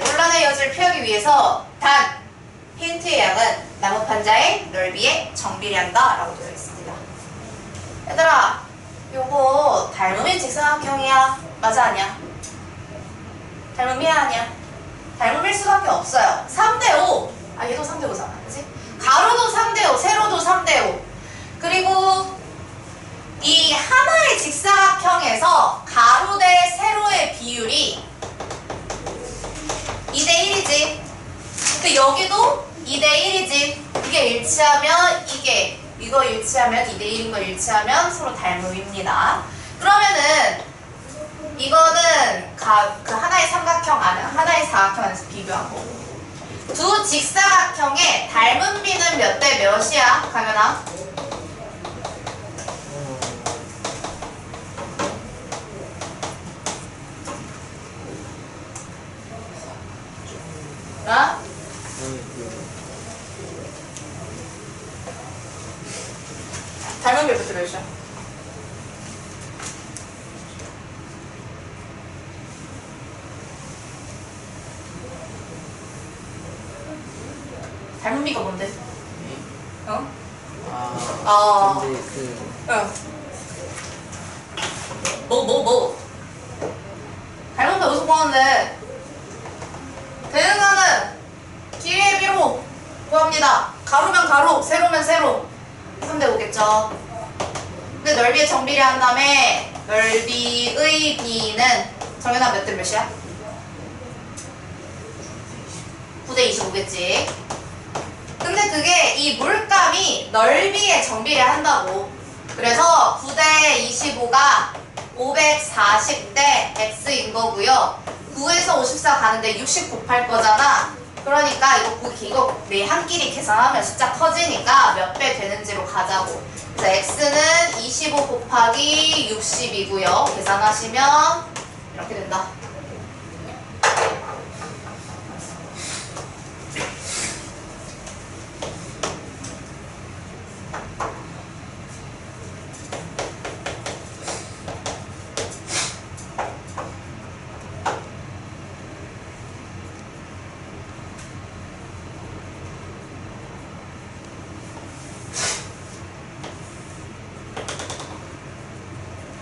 논란의 여지를 피하기 위해서 단 페인트의 양은 나무 판자의 넓이에 정비례한다 라고 되어 있습니다. 얘들아 요거 닮음인 직사각형이야? 맞아 아니야? 닮음이야 아니야? 닮음일 수밖에 없어요. 3대5. 얘도 3대5잖아. 그치? 가로도 3대5, 세로도 3대5. 그리고 이 하나의 직사각형에서 가로 대 세로의 비율이 2대1이지. 근데 여기도 2대1이지. 이게 일치하면 이거 일치하면 2대1인 거 일치하면 서로 닮음입니다. 그러면은 이거는 그 하나의 삼각형 안에 하나의 사각형 안에서 비교한 거고. 두 직사각형의 닮은 비는 몇 대 몇이야? 가면아? 닮은 비 몇 대 몇이야? 닮은 비가 뭔데? 어?
근데
응. 뭐? 닮은 비 어디서 구하는데? 되는 거는 길이의 비로 구합니다. 가로면 가로, 세로면 세로. 3대 5겠죠. 근데 넓이의 정비례 한 다음에 넓이의 b는 정연아 몇 대 몇이야? 9대 25겠지. 근데 그게 이 물감이 넓이의 정비례 한다고. 그래서 9대 25가 540대 x인 거고요. 9에서 54 가는데 60 곱할 거잖아. 그러니까 이거 내 한 끼리 계산하면 숫자 커지니까 몇 배 되는지로 가자고. 그래서 x는 25 곱하기 60이고요. 계산하시면 이렇게 된다.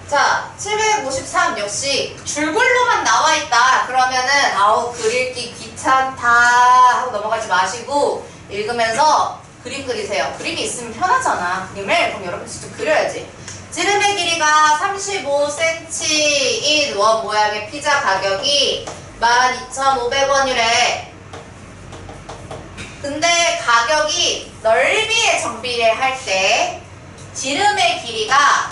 자, 753 역시 줄글로만 나와 있다. 그러면은 그릴기 귀찮다 하고 넘어가지 마시고 읽으면서 그림 그리세요. 그림이 있으면 편하잖아. 그림을 그럼 여러분 직접 그려야지. 지름의 길이가 35cm인 원 모양의 피자 가격이 12,500원이래. 근데 가격이 넓이의 정비례 할 때 지름의 길이가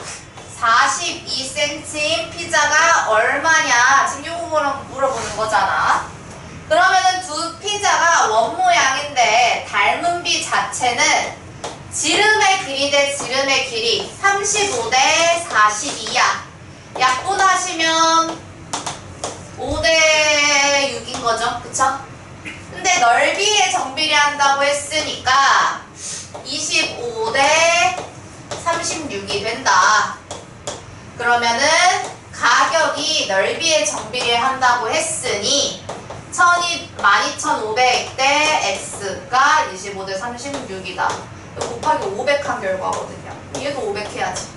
42cm인 피자가 얼마냐? 지금 요거 물어보는 거잖아. 그러면은 두 피자가 원 모양인데 닮은 비 자체는 지름의 길이 대 지름의 길이 35대 42야. 약분하시면 5대 6인 거죠. 그쵸? 근데 넓이의 정비례 한다고 했으니까 25대 36이 된다. 그러면은 가격이 넓이의 정비례 한다고 했으니 12,500대 x가 25대 36이다. 곱하기 500 한 결과거든요. 얘도 500 해야지.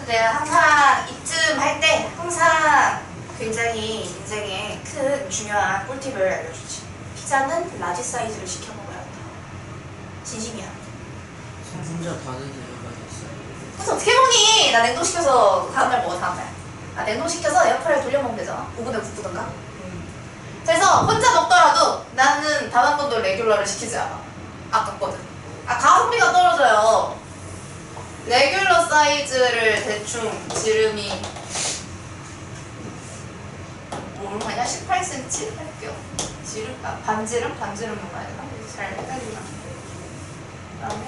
내가 항상 이쯤 할 때 항상 굉장히 인생에 큰 중요한 꿀팁을 알려주지. 피자는 라지 사이즈를 시켜 먹어야 한다. 진심이야.
혼자 다른 애가 있어요.
그래서 어떻게 먹니? 나 냉동시켜서 다음날 먹어. 다음날. 나 냉동시켜서 에어프라이어 돌려 먹으면 되잖아. 오븐에 굽든가. 그래서 혼자 먹더라도 나는 단 한 번도 레귤러를 시키지 않아. 아깝거든. 가성비가 떨어져요. 레귤러 사이즈를 대충 지름이 얼마냐? 18cm 할게요. 반지름? 반지름 뭐가 되나? 잘 헷갈리나? 그 다음에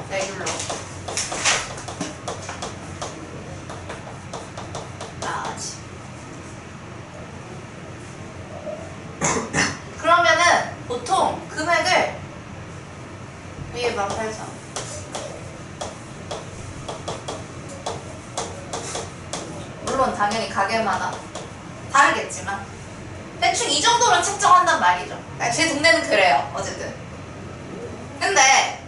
이렇게 레귤러 라지. 그러면은 보통 금액을 위에 18,000. 물론 당연히 가게마다 다르겠지만 대충 이 정도로 책정한단 말이죠. 제 동네는 그래요. 어쨌든. 근데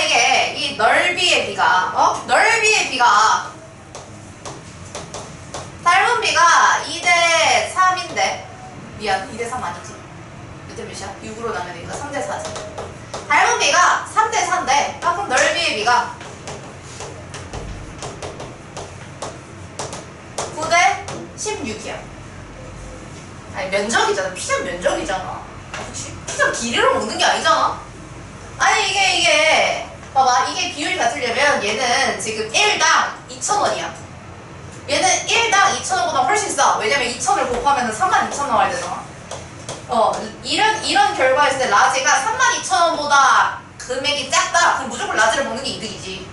이게 이 넓이의 비가 넓이의 비가 닮은 비가 2대 3인데 미안 2대 3 아니지. 몇 대 몇이야? 6으로 나누니까 3대 4지. 닮은 비가 3대 4인데 그럼 넓이의 비가 9대 16이야. 아니 면적이잖아. 피자 면적이잖아. 그치? 피자 길이로 먹는 게 아니잖아. 아니 이게 봐봐. 이게 비율이 같으려면 왜냐면 얘는 지금 1당 2,000원이야. 얘는 1당 2,000원보다 훨씬 싸. 왜냐면 2,000을 곱하면 32,000원 나와야 되잖아. 이런 결과였을 때 라지가 32,000원보다 금액이 작다. 그럼 무조건 라지를 먹는 게 이득이지.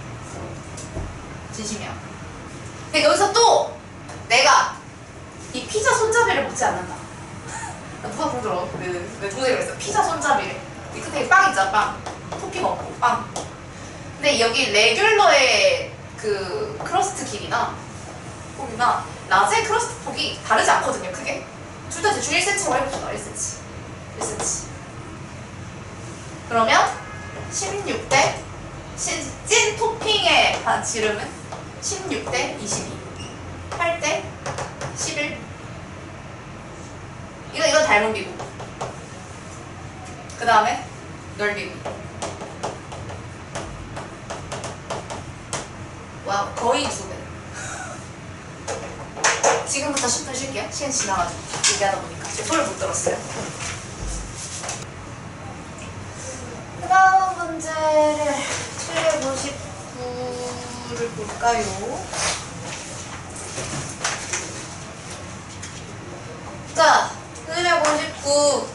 진심이야. 근데 여기서 또 내가 이 피자 손잡이를 먹지 않는다. 누가 그러더라. 내 동생이 그랬어. 피자 손잡이를. 이 끝에 빵 있잖아, 빵. 토핑 없고, 빵. 근데 여기 레귤러의 그 크러스트 길이나 폭이나 라지의 크러스트 폭이 다르지 않거든요, 크게. 둘 다 대충 1cm라고 해봅시다, 1cm. 1cm. 그러면 16대 찐 토핑의 지름은 16대 22. 8대 11. 이건 닮은 비고. 그 다음에 넓이고. 와, 거의 2배. 지금부터 10분 쉴게요. 시간 지나가지고 얘기하다 보니까 제 소리를 못 들었어요. 그 다음 문제를 759를 볼까요? 자, 759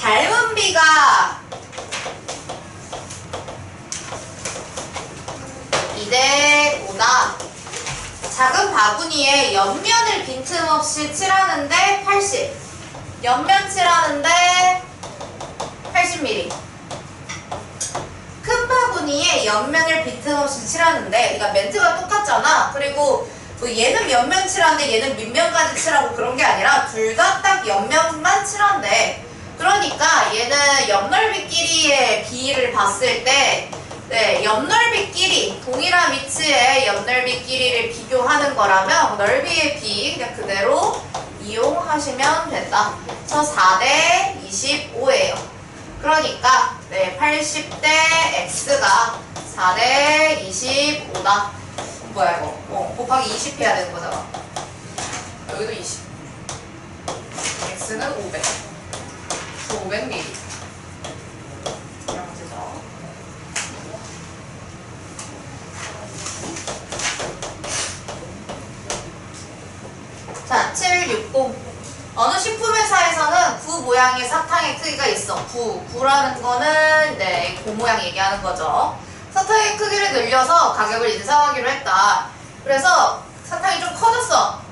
닮은 비가 2대 5다. 작은 바구니에 옆면을 빈틈없이 칠하는데 80. 옆면 칠하는데 80mm. 큰 바구니에 옆면을 빈틈없이 칠하는데, 그러니까 멘트가 똑같잖아. 그리고 얘는 옆면 칠하는데 얘는 밑면까지 칠하고 그런 게 아니라 둘 다 딱 옆면만 칠한대. 그러니까 얘는 옆넓이 길이의 비를 봤을 때 네, 옆넓이 길이, 동일한 위치의 옆넓이 길이를 비교하는 거라면 넓이의 비 그냥 그대로 이용하시면 된다. 저 4대 25예요. 그러니까 네, 80대 x가 4대 25다. 뭐야 이거? 곱하기 20 해야 되는 거잖아. 여기도 20. x는 500. 500mm. 이런 거죠. 자, 760. 어느 식품회사에서는 구 모양의 사탕의 크기가 있어. 구라는 거는 네, 그 모양 얘기하는 거죠. 사탕의 크기를 늘려서 가격을 인상하기로 했다. 그래서 사탕이 좀 커졌어.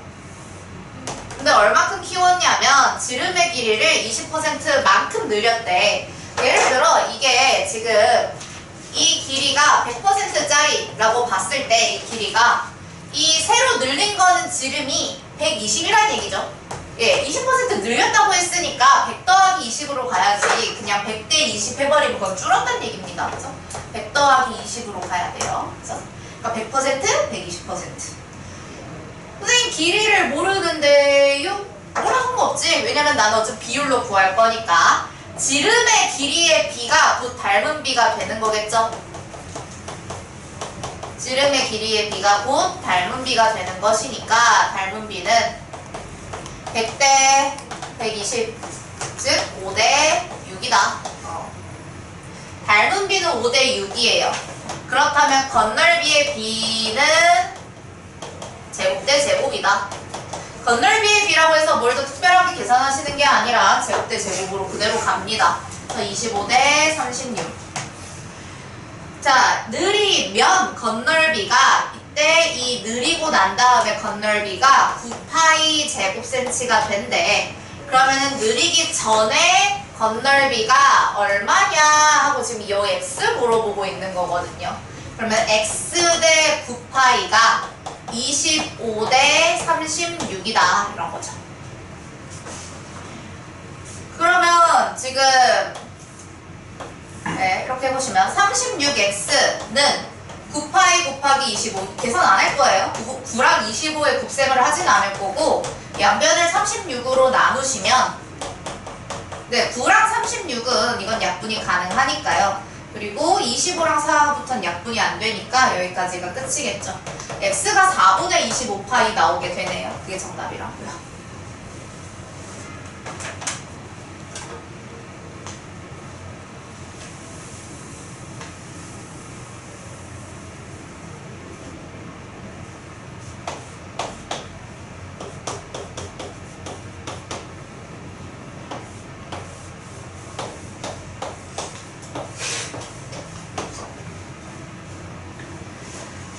근데 얼마큼 키웠냐면 지름의 길이를 20%만큼 늘렸대. 예를 들어 이게 지금 이 길이가 100%짜리라고 봤을 때 이 길이가 이 새로 늘린 거는 지름이 120이라는 얘기죠. 예, 20% 늘렸다고 했으니까 100 더하기 20으로 가야지 그냥 100대 20 해버리면 그건 줄었다는 얘기입니다. 그죠? 100 더하기 20으로 가야 돼요. 그죠? 그러니까 100%, 120%. 선생님 길이를 모르는데요? 몰라 상관없지. 왜냐면 나는 어차피 비율로 구할 거니까. 지름의 길이의 비가 곧 닮은 비가 되는 거겠죠? 지름의 길이의 비가 곧 닮은 비가 되는 것이니까 닮은 비는 100대 120, 즉 5대 6이다. 닮은 비는 5대 6이에요. 그렇다면 겉넓이의 비는 제곱 대 제곱이다. 겉넓이의 비라고 해서 뭘 더 특별하게 계산하시는 게 아니라 제곱 대 제곱으로 그대로 갑니다. 25대 36. 자, 느리면 겉넓이가 이때 이 느리고 난 다음에 겉넓이가 9파이 제곱센치가 된대. 그러면은 느리기 전에 겉넓이가 얼마냐 하고 지금 이 x 물어보고 있는 거거든요. 그러면 x 대 9파이가 25대 36이다 이런 거죠. 그러면 지금 네, 이렇게 해보시면 36x는 9파이 곱하기 25 계산 안 할 거예요. 9랑 25의 곱셈을 하진 않을 거고 양변을 36으로 나누시면 네, 9랑 36은 이건 약분이 가능하니까요. 그리고 25랑 4부터는 약분이 안 되니까 여기까지가 끝이겠죠. x가 4분의 25파이 나오게 되네요. 그게 정답이라고요.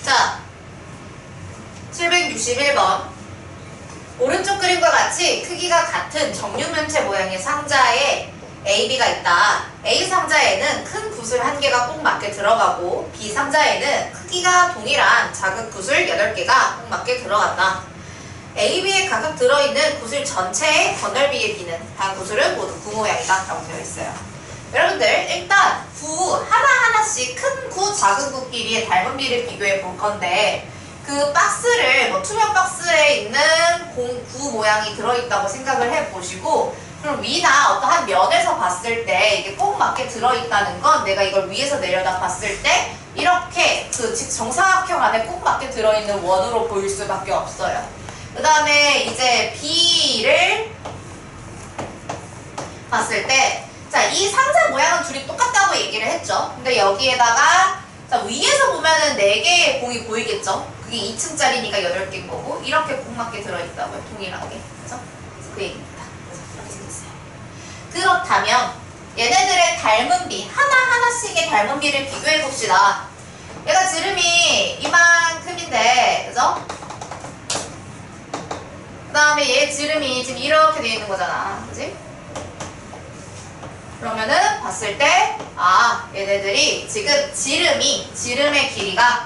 자, 761번. 오른쪽 그림과 같이 크기가 같은 정육면체 모양의 상자에 A, B가 있다. A 상자에는 큰 구슬 1개가 꼭 맞게 들어가고 B 상자에는 크기가 동일한 작은 구슬 8개가 꼭 맞게 들어간다. A, B에 각각 들어있는 구슬 전체의 건널비의 B는 단 구슬은 모두 구 모양이다 라고 되어 있어요. 여러분들 일단 구 하나하나씩 큰 구, 작은 구끼리의 닮은 비를 비교해 볼 건데 그 박스를 뭐 투명 박스에 있는 구 모양이 들어있다고 생각을 해보시고 그럼 위나 어떠한 면에서 봤을 때 이게 꼭 맞게 들어있다는 건 내가 이걸 위에서 내려다 봤을 때 이렇게 그 즉 정사각형 안에 꼭 맞게 들어있는 원으로 보일 수밖에 없어요. 그 다음에 이제 B를 봤을 때 자, 이 상자 모양은 둘이 똑같다고 얘기를 했죠. 근데 여기에다가 자, 위에서 보면은 4개의 공이 보이겠죠? 그게 2층짜리니까 8개인 거고 이렇게 꼭 맞게 들어있다고요. 동일하게. 그죠? 그 얘기입니다. 이렇게 생겼어요. 그렇다면 얘네들의 닮은 비, 하나하나씩의 닮은 비를 비교해 봅시다. 얘가 지름이 이만큼인데, 그죠? 그 다음에 얘 지름이 지금 이렇게 되어 있는 거잖아. 그지? 그러면은 봤을 때, 아, 얘네들이 지금 지름의 길이가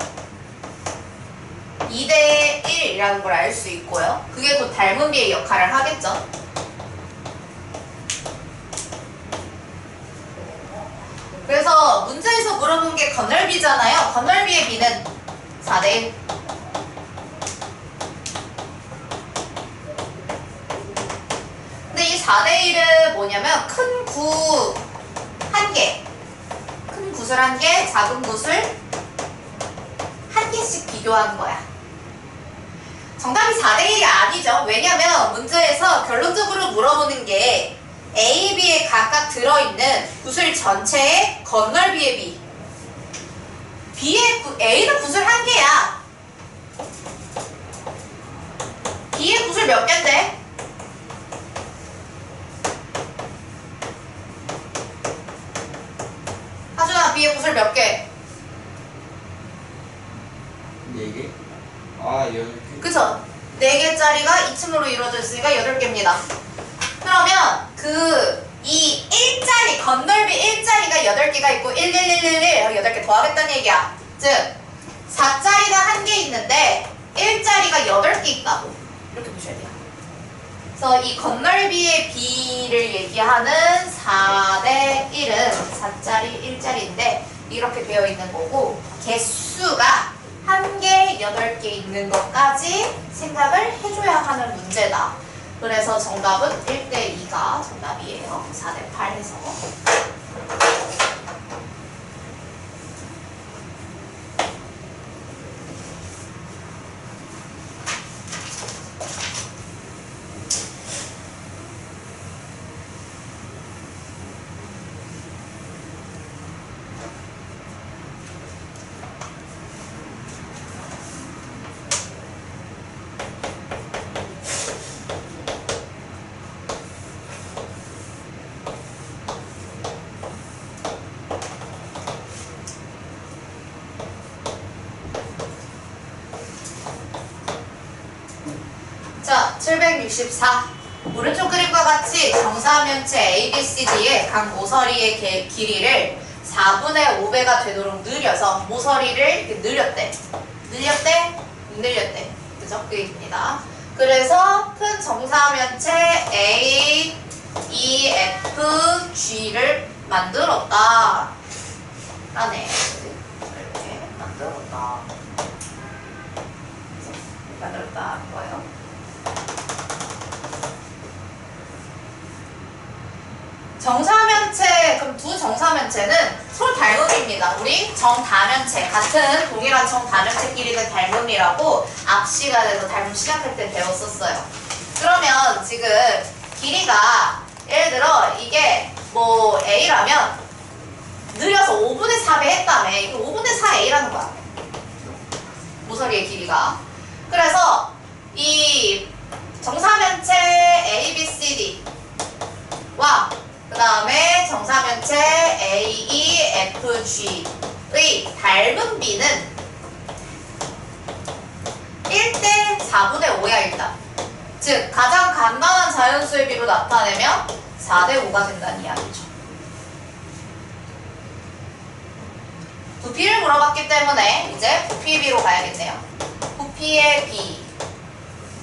2대 1이라는 걸 알 수 있고요. 그게 곧 닮은 비의 역할을 하겠죠. 그래서 문제에서 물어본 게 건널비잖아요. 건널비의 비는 4대 1. 근데 이 4대 1은 뭐냐면 큰 구 1개, 큰 구슬 1개, 작은 구슬 1개씩 비교하는 거야. 정답이 4대 1이 아니죠. 왜냐면 문제에서 결론적으로 물어보는 게 A, B에 각각 들어있는 구슬 전체의 건널비의 비. A는 구슬 1개야. B의 구슬 몇 개인데? 하준아, B의 구슬 몇 개?
4개? 아, 10개.
그쵸? 4개짜리가 2층으로 이루어져 있으니까 8개입니다. 그러면 이 1짜리, 건널비 1짜리가 8개가 있고 1, 1, 1, 1, 1 8개 더하겠다는 얘기야. 즉 4짜리가 1개 있는데 1짜리가 8개 있다고 이렇게 보셔야 돼요. 그래서 이 건널비의 비를 얘기하는 4대 1은 4짜리, 1짜리인데 이렇게 되어 있는 거고 개수가 1개, 8개 있는 것까지 생각을 해줘야 하는 문제다. 그래서 정답은 1대 2가 정답이에요. 4대 8 해서. 자, 764. 오른쪽 그림과 같이 정사면체 ABCD의 각 모서리의 길이를 4분의 5배가 되도록 늘려서 모서리를 이렇게 늘렸대. 늘렸대. 그죠? 그 얘기입니다. 그래서 큰 정사면체 A, E, F, G를 만들었다. 라네. 이렇게 만들었다. 거예요. 정사면체, 그럼 두 정사면체는 서로 닮음입니다. 우리 정다면체, 같은 동일한 정다면체끼리는 닮음이라고 앞 시간에서 닮음 시작할 때 배웠었어요. 그러면 지금 길이가 예를 들어 이게 뭐 A라면 늘려서 5분의 4배 했다며. 이거 5분의 4 A라는 거야. 모서리의 길이가. 그래서 이 정사면체 ABCD와 그 다음에 정사면체 AEFG의 닮은 비는 4분의 5야 일단. 즉 가장 간단한 자연수의 비로 나타내면 4대 5가 된다는 이야기죠. 부피를 물어봤기 때문에 이제 부피의 비로 가야겠네요. 부피의 비.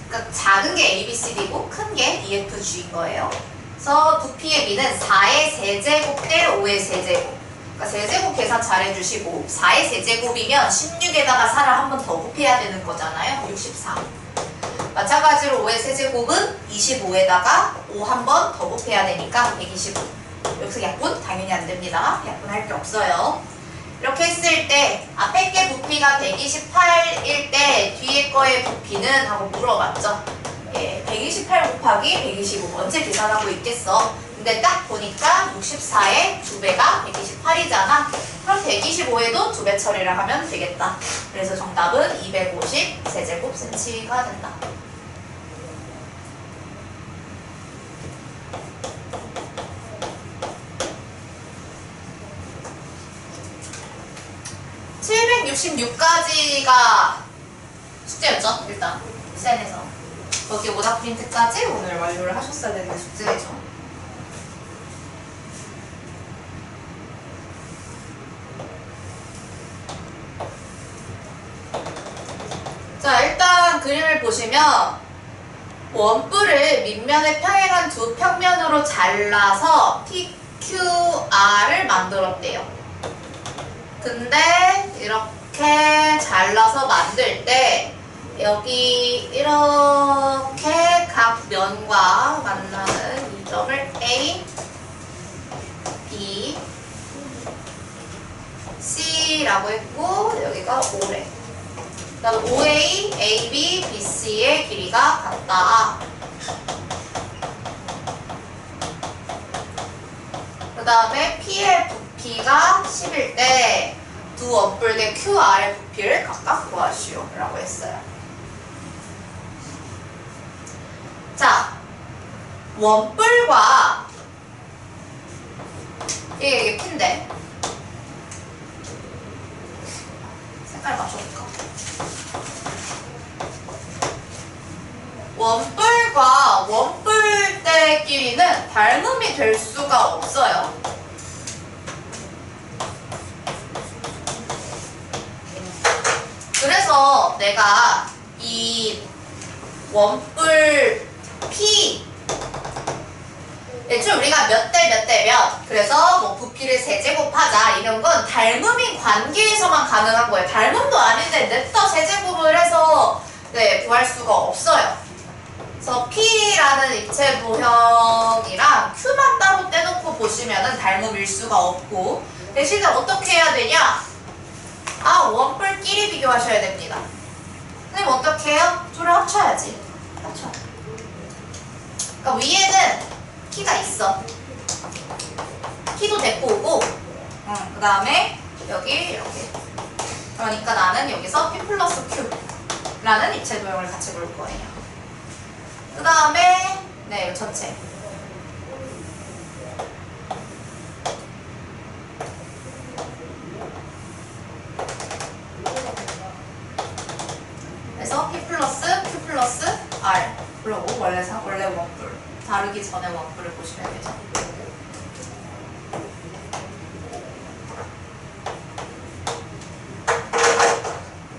그러니까 작은 게 A, B, C, D고 큰 게 E, F, G인 거예요. 그래서 부피의 비는 4의 세제곱 대 5의 세제곱. 그러니까 세제곱 계산 잘 해주시고 4의 세제곱이면 16에다가 4를 한 번 더 곱해야 되는 거잖아요. 64. 마찬가지로 5의 세제곱은 25에다가 5 한 번 더 곱해야 되니까 125. 여기서 약분? 당연히 안 됩니다. 약분할 게 없어요. 이렇게 했을 때 앞에 게 부피가 128일 때 뒤에 거의 부피는 하고 물어봤죠. 예, 128 곱하기 125 언제 계산하고 있겠어? 근데 딱 보니까 64의 2배가 128이잖아. 그럼 125에도 2배 처리를 하면 되겠다. 그래서 정답은 250 세제곱센치가 된다. (766까지가) 숙제였죠. 일단 센에서 거기 오답 프린트까지 오늘 완료를 하셨어야 되는데 숙제죠. 자, 일단 그림을 보시면 원뿔을 밑면에 평행한 두 평면으로 잘라서 PQR을 만들었대요. 근데 이렇게 잘라서 만들 때 여기 이렇게 각 면과 만나는 이 점을 A, B, C라고 했고 여기가 O래. 그 다음에 OA, AB, BC의 길이가 같다. 그 다음에 P의 부피가 10일 때 두 원뿔 대 QR의 부피를 각각 구하시오 라고 했어요. 자, 원뿔과 이게 P인데 색깔 맞춰볼까? 원뿔과 원뿔대끼리는 닮음이 될 수가 없어요. 그래서 내가 이 원뿔 P 애초에 우리가 몇 대 몇 대 몇 그래서 뭐 부피를 세제곱하자 이런 건 닮음인 관계에서만 가능한 거예요. 닮음도 아닌데 냅다 세제곱을 해서 네, 구할 수가 없어요. 그래서 P라는 입체 도형이랑 Q만 따로 떼놓고 보시면은 닮음일 수가 없고 대신에 어떻게 해야 되냐? 아, 원뿔끼리 비교하셔야 됩니다. 선생님 어떻게 해요? 둘을 합쳐야지. 합쳐. 그러니까 위에는 P가 있어. P도 데리고 오고 그 다음에 여기 이렇게 그러니까 나는 여기서 P 플러스 Q라는 입체 도형을 같이 볼 거예요. 그 다음에 네, 전체 그래서 P 플러스 Q 플러스 R 그러고 원래 원뿔 다루기 전에 원뿔을 보시면 되죠.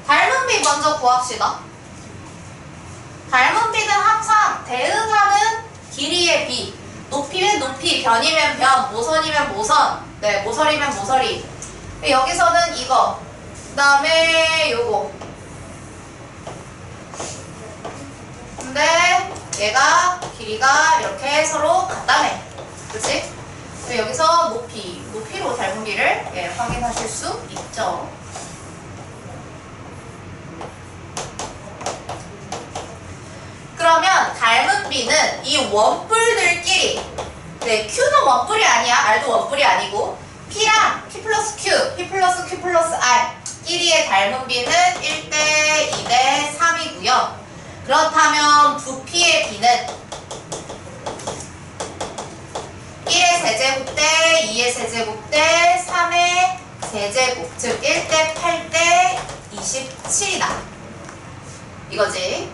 닮은 비 먼저 구합시다. 닮은 비는 항상 대응하는 길이의 비, 높이면 높이, 변이면 변, 모선이면 모선, 네, 모서리면 모서리. 여기서는 이거, 그 다음에 요거. 근데 얘가 길이가 이렇게 서로 같다네. 그치? 여기서 높이로 닮은 비를 예, 확인하실 수 있죠. 그러면 닮은 비는 이 원뿔들끼리 네, Q는 원뿔이 아니야. R도 원뿔이 아니고 P랑 P 플러스 Q, P 플러스 Q 플러스 R 끼리의 닮은 비는 1대 2대 3이고요. 그렇다면 부피의 비는 1의 세제곱 대 2의 세제곱 대 3의 세제곱 즉 1대 8대 27이다. 이거지.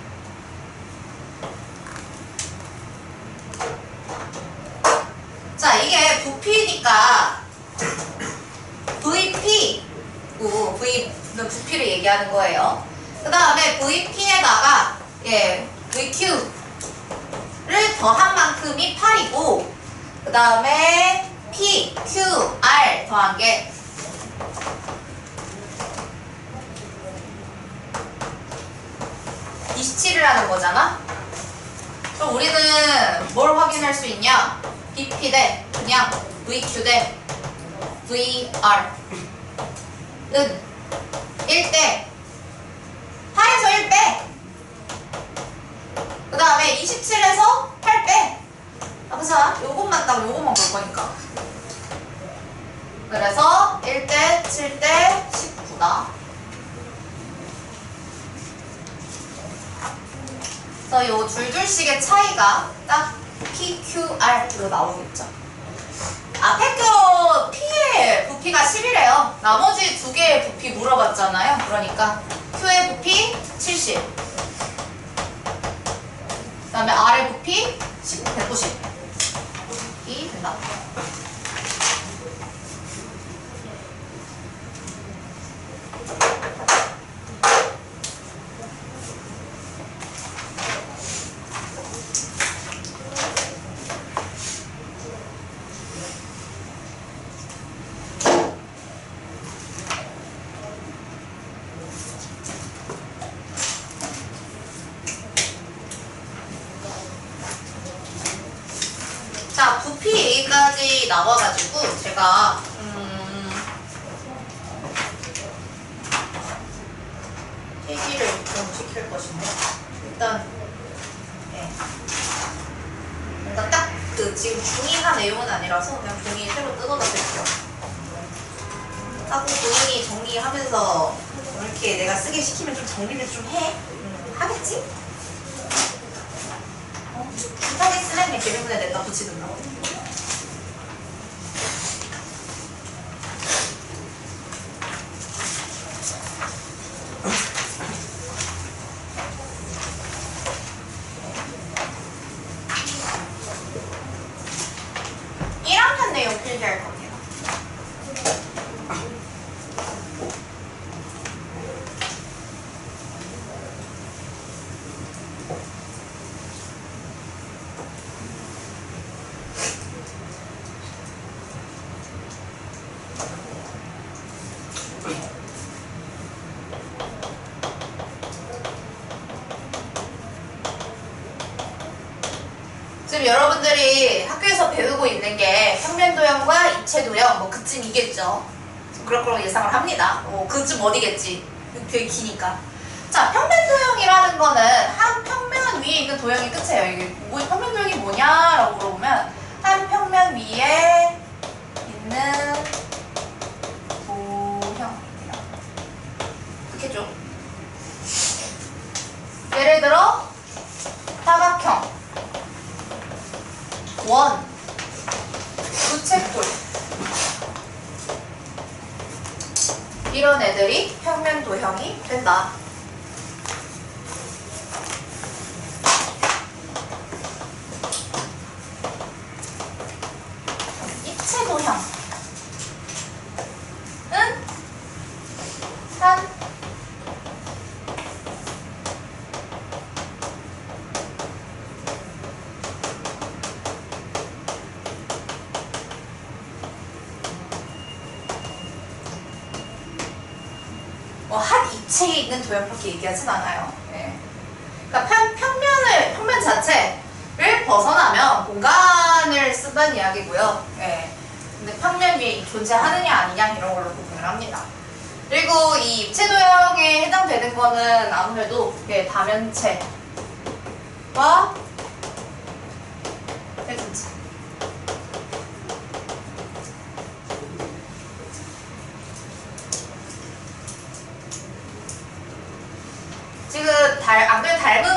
부피를 얘기하는 거예요. 그 다음에 VP에다가 VQ를 더한 만큼이 8이고 그 다음에 PQR 더한 게 27이라는 거잖아? 그럼 우리는 뭘 확인할 수 있냐? BP 대 그냥 VQ 대 VR 은 1대 8에서 1 빼. 그 다음에 27에서 8 빼. 아, 그쵸? 요것만 딱 요것만 볼 거니까. 그래서 1대 7대 19다. 그래서 요 둘둘씩의 차이가 딱 PQR로 나오겠죠. 앞에 거 P의 부피가 10이래요. 나머지 두 개의 부피 물어봤잖아요. 그러니까 Q의 부피 70. 그 다음에 R의 부피 190이 된다. 자, 부피 얘기까지 나와가지고 제가 얘기를 좀 시킬 것인데 일단 일단 딱 그 지금 중의한 내용은 아니라서 그냥 종이 새로 뜯어다 드릴게요. 하고 본인이 정리하면서 이렇게 내가 쓰게 시키면 좀 정리를 좀 해? 하겠지? 이상하게 쓰는 게 때문에 내가 붙이든가. 내용 필기할 겁니다. 지금 여러분들이 학교에서 배우고 있는 게 평면도형과 입체도형 뭐 그쯤이겠죠. 그럴 거라고 예상을 합니다. 그쯤 어디겠지. 되게 기니까. 자, 평면도형이라는 거는 한 평면 위에 있는 도형이 끝이에요. 이게 뭐 평면도형이 뭐냐라고 물어보면 한 평면 위에 있는 도형입니다. 그렇겠죠. 예를 들어 사각형, 원, 부채꼴 이런 애들이 평면 도형이 된다. 입체 도형은 한 한 입체에 있는 도형밖에 얘기하진 않아요. 그러니까 평면 자체를 벗어나면 공간을 쓴다는 이야기고요. 근데 평면 위에 존재하느냐 아니냐 이런 걸로 구분을 합니다. 그리고 이 입체 도형에 해당되는 거는 아무래도 다면체와 세분체. 지금 안그래도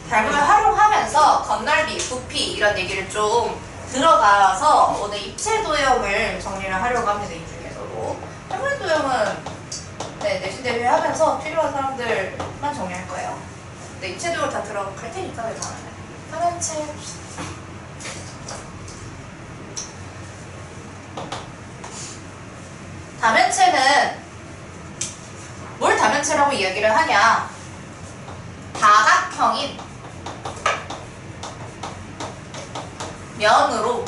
닮음을 활용하면서 건널비, 부피 이런 얘기를 좀 들어가서 오늘 입체 도형을 정리를 하려고 합니다. 이 중에서도 평면 도형은 내신 대비 하면서 필요한 사람들만 정리할 거예요. 근데 입체 도형 다 들어갈 테니까 웬만하면 평면체 다면체는 다면체라고 이야기를 하냐? 다각형인 면으로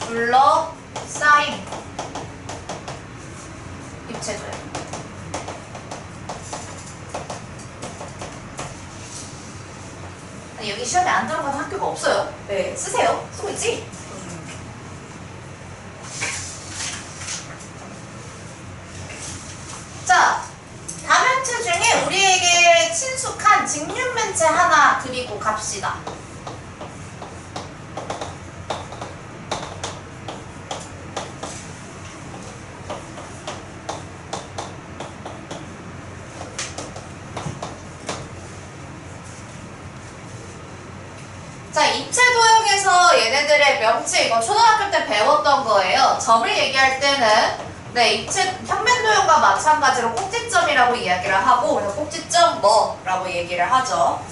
둘러싸인 입체도예요. 여기 시험에 안 들어가는 학교가 없어요. 네, 쓰세요. 쓰고 있지? 자, 다면체 중에 우리에게 친숙한 직육면체 하나 그리고 갑시다. 자, 입체도형에서 얘네들의 명치, 이거 초등학교 때 배웠던 거예요. 점을 얘기할 때는 네, 입체 평면도형과 마찬가지로 꼭지점이라고 이야기를 하고, 그래서 꼭지점 뭐라고 얘기를 하죠.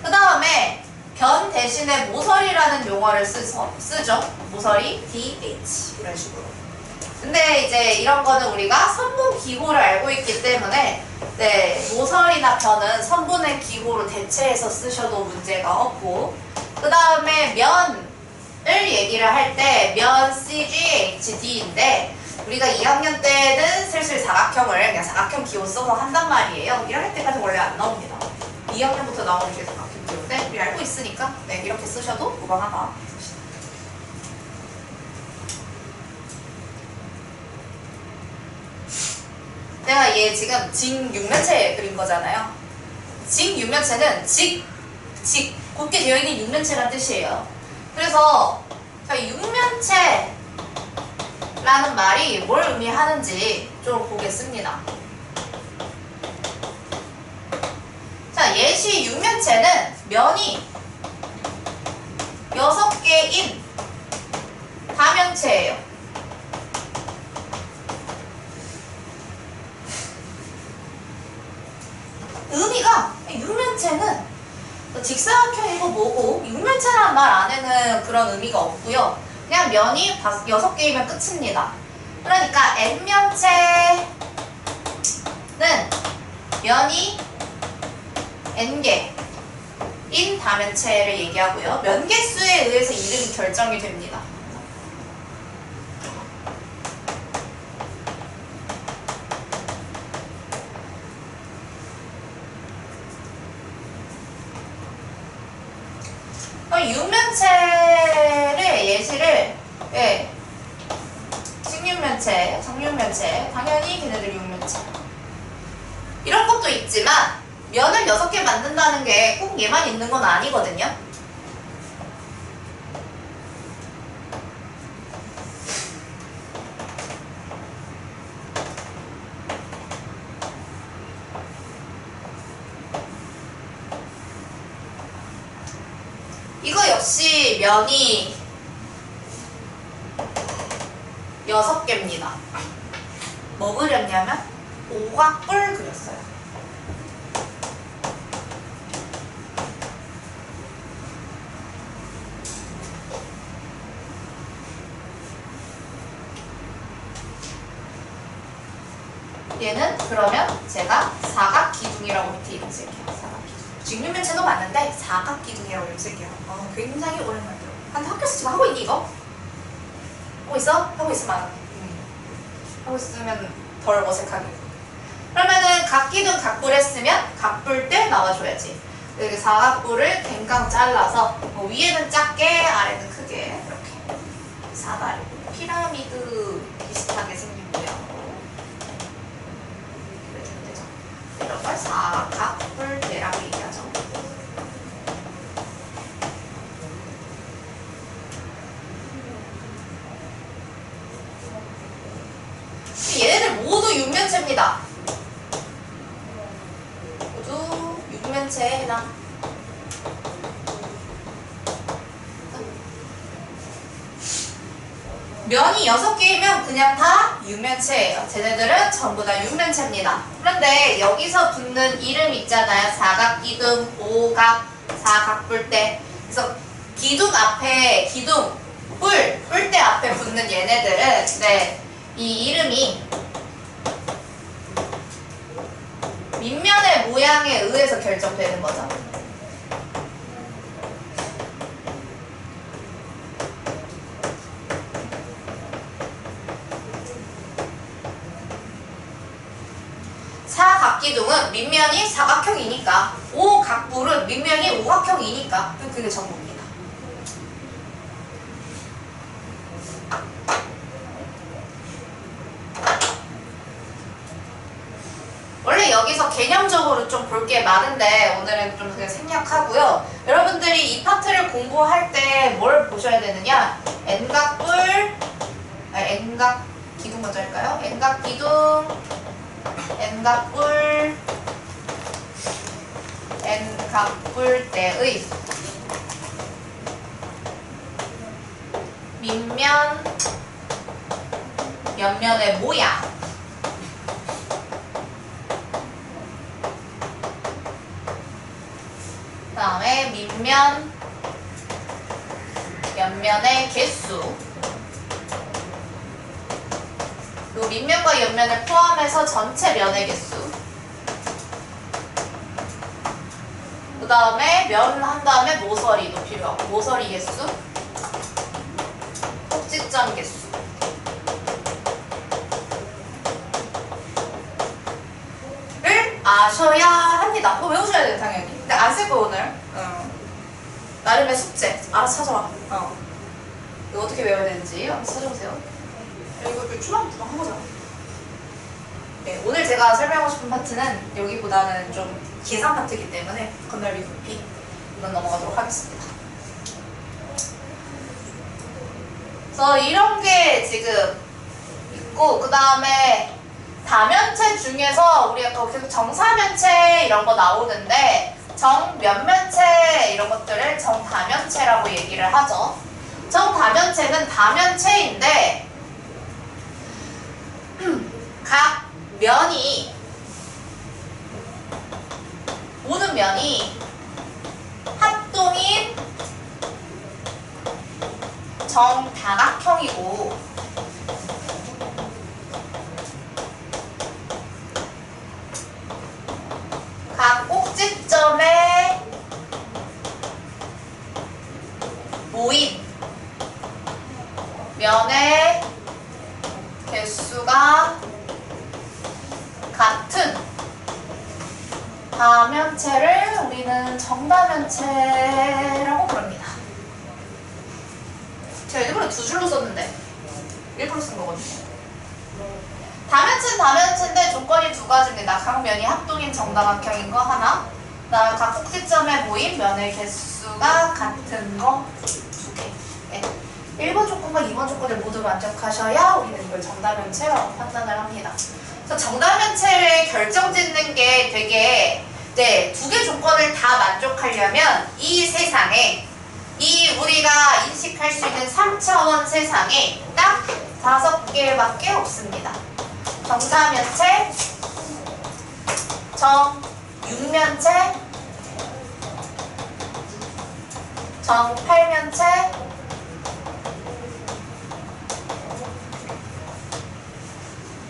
그 다음에 변 대신에 모서리라는 용어를 쓰죠. 모서리 DH 이런 식으로. 근데 이제 이런 거는 우리가 선분 기호를 알고 있기 때문에 네, 모서리나 변은 선분의 기호로 대체해서 쓰셔도 문제가 없고, 그 다음에 면을 얘기를 할 때 면 CGHD인데 우리가 2학년 때는 슬슬 사각형을 그냥 사각형 기호 써서 한단 말이에요. 1학년 때까지 원래 안 나옵니다. 2학년부터 나오는 게 사각형 기호인데 우리 알고 있으니까 네, 이렇게 쓰셔도 무방하다. 내가 얘 지금 직육면체 그린 거잖아요. 직육면체는 곱게 되어 있는 육면체란 뜻이에요. 그래서 육면체라는 말이 뭘 의미하는지 좀 보겠습니다. 자, 예시 육면체는 면이 6개인 다면체예요. 의미가 육면체는 직사각형이고 뭐고 육면체라는 말 안에는 그런 의미가 없고요. 그냥 면이 6개이면 끝입니다. 그러니까 N면체는 면이 N개인 다면체를 얘기하고요. 면개수에 의해서 이름이 결정이 됩니다. 육면체를 예시를 예, 직육면체, 정육면체, 당연히 걔네들 육면체 이런 것도 있지만 면을 6개 만든다는 게 꼭 얘만 있는 건 아니거든요. 이거 역시 면이 6개입니다. 뭐 그렸냐면 오각뿔 그렸어요. 얘는 그러면 제가 사각기둥이라고 밑에 이름 쓸게요. 사각기둥. 직육면체도 맞는데 사각기둥이라고 이름 쓸게요. 굉장히 오랜만에 들어. 근데 학교에서 지금 하고 있니 이거? 하고 있어? 하고 있으면 하고 있으면 덜 어색하게. 그러면은 각기둥 각뿔 했으면 각뿔 때 나와줘야지. 여기 사각뿔을 갱강 잘라서 위에는 작게 아래는 크게 이렇게 사다리 피라미드 비슷하게 생기고요. 이런 걸 사각뿔대라고 얘기하죠. 얘네들 모두 육면체입니다. 모두 육면체에 해당. 면이 6개이면 그냥 다 육면체예요. 쟤네들은 전부 다 육면체입니다. 그런데 여기서 붙는 이름 있잖아요. 사각기둥, 오각, 사각뿔대. 그래서 기둥 앞에 기둥, 뿔대 앞에 붙는 얘네들은 네, 이 이름이 모양에 의해서 결정되는 거죠. 사각기둥은 밑면이 사각형이니까 오각뿔은 밑면이 오각형이니까 그게 전부입니다. 원래 여기서 개념적으로 좀 볼 게 많은데 오늘은 좀 그냥 생략하고요. 여러분들이 이 파트를 공부할 때 뭘 보셔야 되느냐? N각뿔, N각기둥 먼저 할까요? N각뿔 때의 밑면, 옆면의 모양, 그 다음에 밑면, 옆면의 개수, 그리고 밑면과 옆면을 포함해서 전체 면의 개수, 그 다음에 면 한 다음에 모서리도 필요하고 모서리 개수, 꼭지점 개수, 를 아셔야 합니다. 그거 외우셔야 돼요 당연히. 근데 안 쓸 거예요 오늘. 나름의 숙제. 알아서 찾아와. 이거 어떻게 외워야 되는지 한번 찾아보세요. 이거 추방한 거잖아. 네, 오늘 제가 설명하고 싶은 파트는 여기보다는 좀 계산 파트이기 때문에 건널비 굽기 이건 넘어가도록 하겠습니다. 그래서 이런 게 지금 있고 그 다음에 다면체 중에서 우리가 또 계속 정사면체 이런 거 나오는데 정면면체 이런 것들을 정다면체라고 얘기를 하죠. 정다면체는 다면체인데 각 면이 모든 면이 합동인 정다각형이고 각 꼭지점에 모인 면의 개수가 같은 다면체를 우리는 정다면체라고 부릅니다. 제가 일부러 두 줄로 썼는데 일부러 쓴 거거든요. 다면체는 다면체인데 조건이 두 가지입니다. 각 면이 합동인 정다각형인 거 하나, 그다음 각 꼭지점에 모인 면의 개수가 같은 거 두 개. 네. 1번 조건과 2번 조건을 모두 만족하셔야 우리는 이걸 정다면체라고 판단을 합니다. 그래서 정다면체를 결정짓는 게 되게 두 개 조건을 다 만족하려면 이 세상에 이 우리가 인식할 수 있는 3차원 세상에 딱 5개밖에 없습니다. 정사면체, 정육면체, 정팔면체,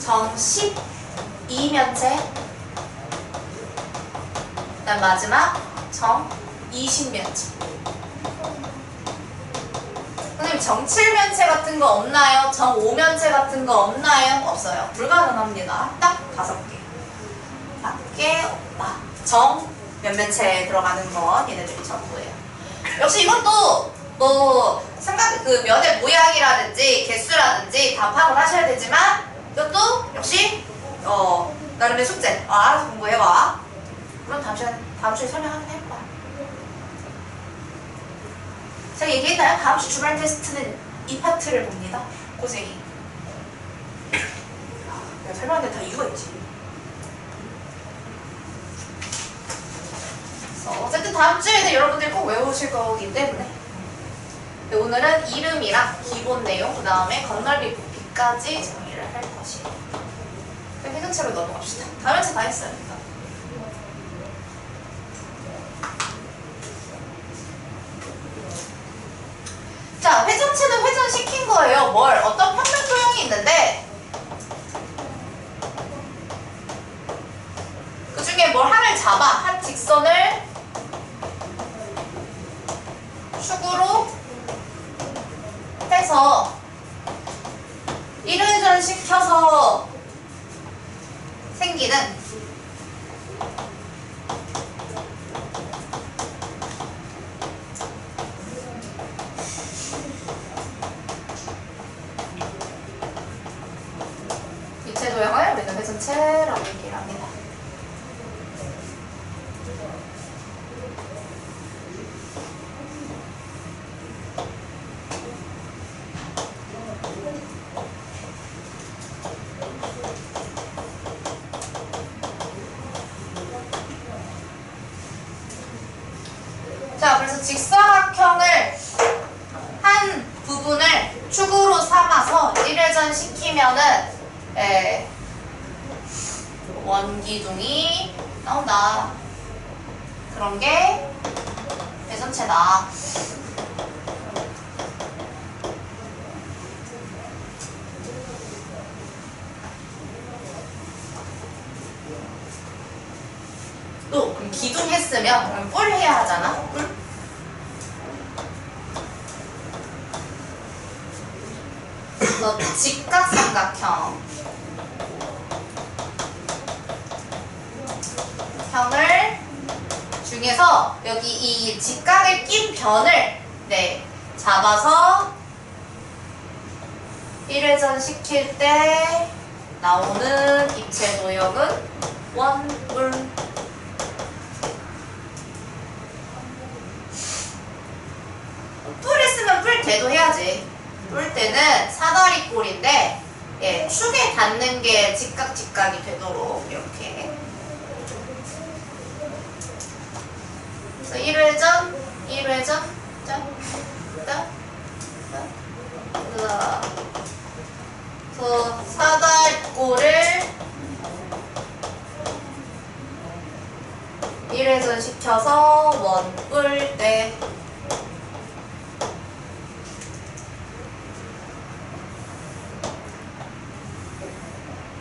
정12면체, 그다음 마지막 정20면체. 선생님 정7면체 같은 거 없나요? 정5면체 같은 거 없나요? 없어요. 불가능합니다. 딱 5개 밖에 없다. 정 몇 면체에 들어가는 건 얘네들이 전부예요. 역시 이것도 뭐 그 면의 모양이라든지 개수라든지 다 파악을 하셔야 되지만 이것도 역시 나름의 숙제. 알아서 공부해봐. 그럼 다음 주에 설명 한번 해볼까요? 제가 얘기했나요? 다음 주 주말 테스트는 이 파트를 봅니다. 고생이. 내가 설명하는데 다 이유가 있지. 그래서 어쨌든 다음 주에는 여러분들이 꼭 외우실 거기 때문에 오늘은 이름이랑 기본 내용, 그 다음에 건널비 부피까지 정리를 할 것이에요. 그럼 회전체로 넘어갑시다. 다면체 다 했어요. 자, 회전체는 회전시킨 거예요. 어떤 평면도형이 있는데 그 중에 뭘 하나를 잡아. 한 직선을 축으로 해서 1회전 시켜서 생기는 입체 도형을 우리는 회전체라고 얘기를 합니다. 자, 그래서 직사각형을 한 부분을 축으로 삼아서 1회전 시키면은 원기둥이 나온다. 그런 게 회전체다. 또 그럼 기둥 했으면 그럼 뿔 해야 하잖아. 뿔. 직각삼각형 형을 중에서 여기 이 직각에 낀 변을 잡아서 1회전 시킬 때 나오는 입체 도형은 원뿔. 뿔 했으면 뿔 대도 해야지. 뿔 때는 사다리 꼴인데 축에 닿는 게 직각이 되도록 이렇게. 그래서 1회전, 1회전, 짠, 짠, 짠. 그래서 사다리 꼴을 1회전 시켜서 원뿔 때.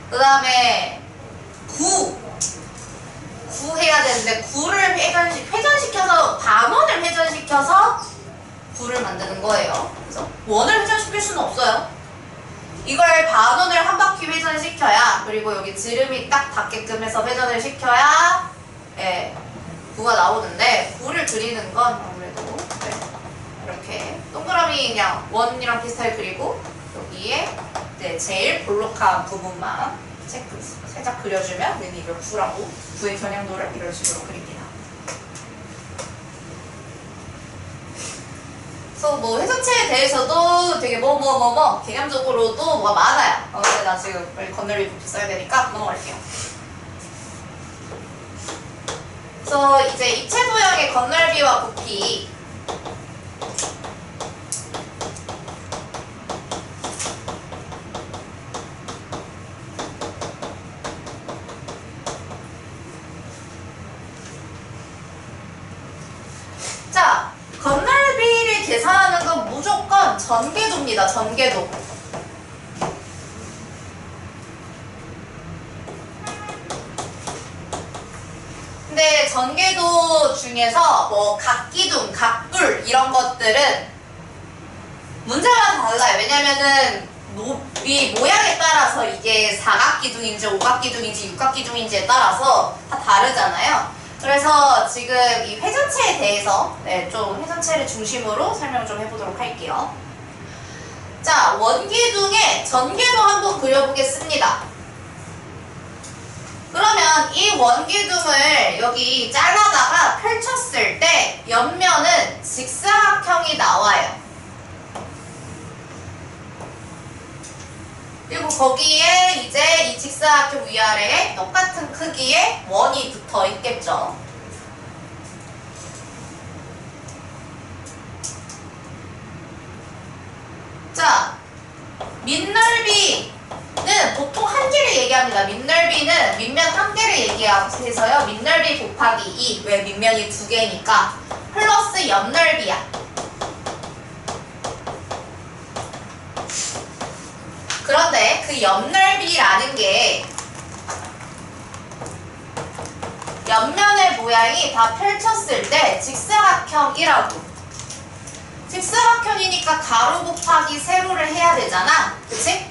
그 다음에 9 해야 되는데 9를 회전시켜서 반원을 회전시켜서 9를 만드는 거예요. 그래서 원을 회전시킬 수는 없어요. 이걸 반원을 한 바퀴 회전시켜야, 그리고 여기 지름이 딱 닿게끔 해서 회전을 시켜야 9가 나오는데 9를 그리는 건 아무래도 이렇게 동그라미 그냥 원이랑 비슷하게 그리고 여기에 제일 볼록한 부분만 살짝 그려주면 우리는 이걸 9라고, 9의 겨냥도를 이런 식으로 그립니다. 그래서 뭐 회전체에 대해서도 되게 개념적으로도 뭐가 많아요. 근데 나 지금 빨리 건널비 부피 써야 되니까 넘어갈게요. 그래서 이제 입체 도형의 건널비와 부피. 자, 건널비를 계산하는 건 무조건 전개도입니다. 전개도. 근데 전개도 중에서 뭐 각기둥, 각뿔 이런 것들은 문제가 달라요. 왜냐면은 이 모양에 따라서 이게 사각기둥인지 오각기둥인지 육각기둥인지에 따라서 다 다르잖아요. 그래서 지금 이 회전체에 대해서 좀 회전체를 중심으로 설명을 좀 해보도록 할게요. 자, 원기둥의 전개도 한번 그려보겠습니다. 그러면 이 원기둥을 여기 잘라다가 펼쳤을 때 옆면은 직사각형이 나와요. 그리고 거기에 이제 이 직사각형 위아래에 똑같은 크기의 원이 붙어 있겠죠. 자, 밑넓이는 보통 한 개를 얘기합니다. 밑넓이는 밑면 한 개를 얘기해서요. 밑넓이 곱하기 2. 왜? 밑면이 두 개니까. 플러스 옆넓이야. 그런데 그 옆넓이라는 게 옆면을 모양이 다 펼쳤을 때 직사각형이라고. 직사각형이니까 가로 곱하기 세로를 해야 되잖아. 그치?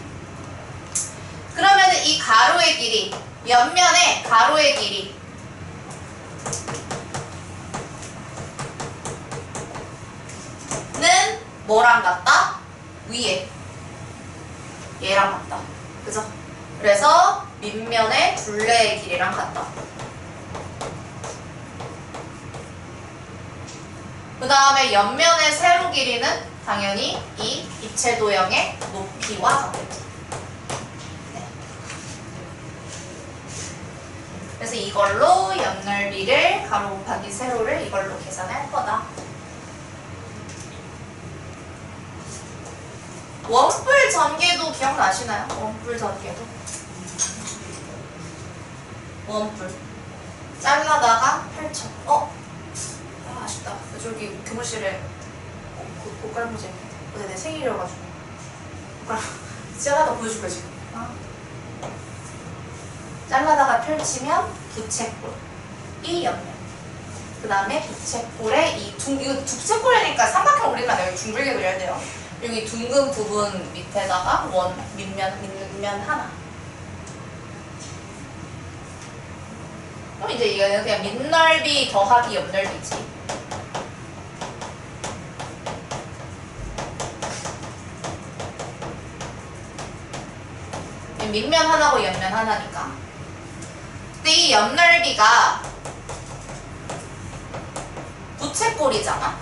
그러면 이 가로의 길이, 옆면의 가로의 길이는 뭐랑 같다? 위에 얘랑 같다. 그죠? 그래서 밑면의 둘레의 길이랑 같다. 그 다음에 옆면의 세로 길이는 당연히 이 입체 도형의 높이와 같겠죠. 네. 그래서 이걸로 옆넓이를 가로 곱하기 세로를 이걸로 계산할 거다. 원뿔 전개도 기억나시나요? 원뿔 전개도. 원뿔. 잘라다가 펼쳐. 아쉽다. 저기 교무실에 꽃갈무지 어제 내 생일이어가지고 잘라다 보여줄까 지금. 잘라다가 펼치면 부채꼴이 옆면. 그 다음에 부채꼴에 이거 부채꼴이니까 삼각형 그리면 안 돼요. 여기 둥글게 그려야 돼요. 여기 둥근 부분 밑에다가 밑면 하나. 그럼 이제 이거는 그냥 밑넓이 더하기 옆넓이지. 밑면 하나고 옆면 하나니까. 근데 이 옆넓이가 부채꼴이잖아.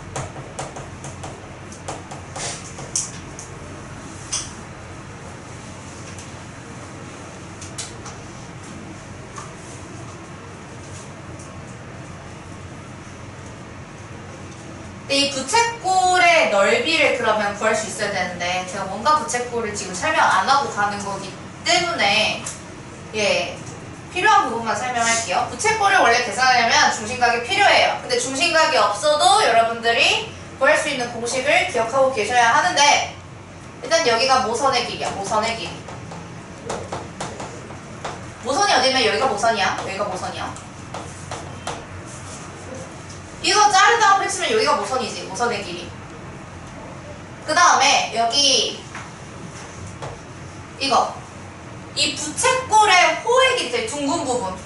근데 이 부채꼴의 넓이를 그러면 구할 수 있어야 되는데 제가 뭔가 부채꼴을 지금 설명 안 하고 가는 거기 때문에 필요한 부분만 설명할게요. 부채꼴을 원래 계산하려면 중심각이 필요해요. 근데 중심각이 없어도 여러분들이 구할 수 있는 공식을 기억하고 계셔야 하는데 일단 여기가 모선의 길이야. 모선의 길이. 모선이 어디면 여기가 모선이야. 여기가 모선이야. 이거 자르다가 펼치면 여기가 모선이지. 모선의 길이. 그 다음에 여기 이거 이 부채꼴의 호의 길이 둥근 부분.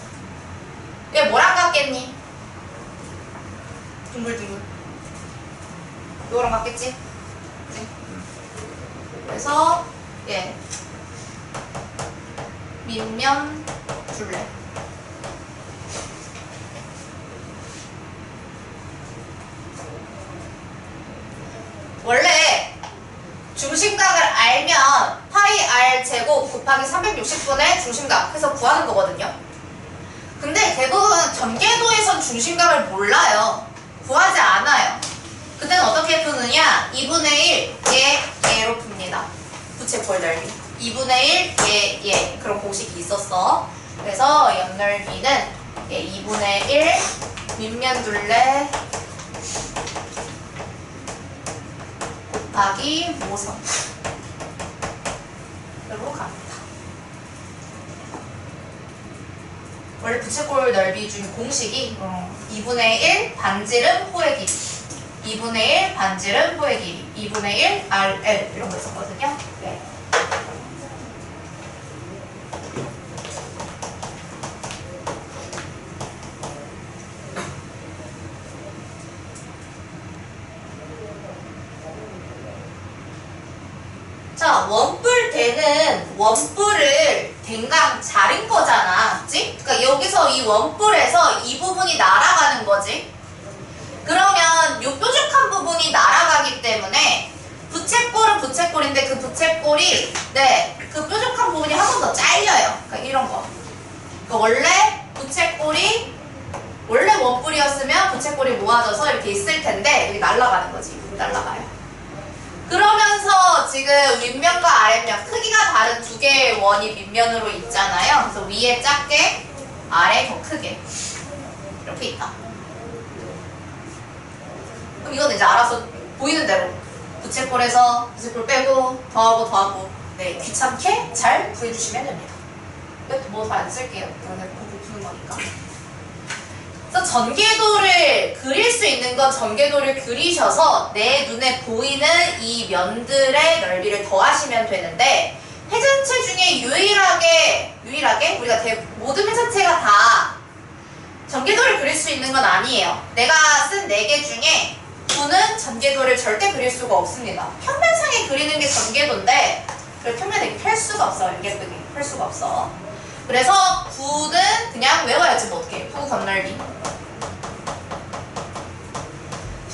얘 뭐랑 같겠니? 둥글둥글. 이거랑 같겠지? 그치? 그래서 밑면 둘레. 원래 중심각을 알면 파이 r 제곱 곱하기 360분의 중심각 해서 구하는 거거든요. 근데 대부분 전개도에선 중심각을 몰라요. 구하지 않아요. 그때는 어떻게 푸느냐? 2분의 1 얘로 풉니다. 부채꼴 넓이 2분의 1 얘 그런 공식이 있었어. 그래서 옆넓이는 2분의 1 밑면 둘레 곱하기 모선 으로 갑니다. 원래 부채꼴 넓이 중 공식이 2분의 1 반지름 호의 길이 2분의 1 반지름 호의 길이 2분의 1 RL 이런 거 있었거든요. 네. 자, 원뿔 대는 원뿔을 댕강 자른 거잖아. 그치? 그러니까 여기서 이 원뿔에서 이 부분이 날아가는 거지. 그러면 이 뾰족한 부분이 날아가기 때문에 부채꼴은 부채꼴인데 그 부채꼴이 그 뾰족한 부분이 한 번 더 잘려요. 그러니까 이런 거. 그러니까 원래 부채꼴이 원래 원뿔이었으면 부채꼴이 모아져서 이렇게 있을 텐데 여기 날아가는 거지. 날아가요. 그러면서 지금 윗면과 아랫면 크기가 다른 두 개의 원이 밑면으로 있잖아요. 그래서 위에 작게 아래 더 크게 이렇게 있다. 그럼 이건 이제 알아서 보이는 대로 부채꼴에서 부채꼴 빼고 더하고 귀찮게 잘 구해주시면 됩니다. 뭐 더 안 쓸게요. 그냥 푸는 거니까. 그래서 전개도를 그릴 수 있는 건 전개도를 그리셔서 내 눈에 보이는 이 면들의 넓이를 더하시면 되는데 회전체 중에 유일하게 우리가 모든 회전체가 다 전개도를 그릴 수 있는 건 아니에요. 내가 쓴 4개 중에 9는 전개도를 절대 그릴 수가 없습니다. 평면상에 그리는 게 전개도인데 그걸 평면에 펼 수가 없어. 예쁘게 펼 수가 없어. 그래서 9는 그냥 외워야지 뭐 어떡해. 9 건널비.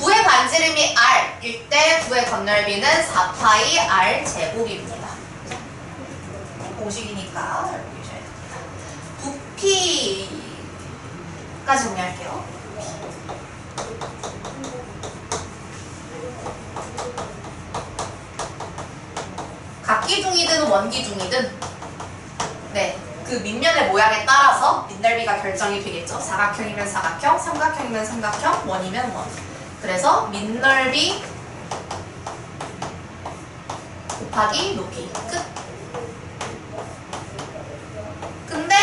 9의 반지름이 r일 때 9의 건널비는 4파이 r 제곱입니다. 공식이니까 알고 계셔야 됩니다. 부피까지 정리할게요. 각기둥이든 원기둥이든 네, 그 밑면의 모양에 따라서 밑넓이가 결정이 되겠죠. 사각형이면 사각형, 삼각형이면 삼각형, 원이면 원. 그래서 밑넓이 곱하기 높이 끝. 근데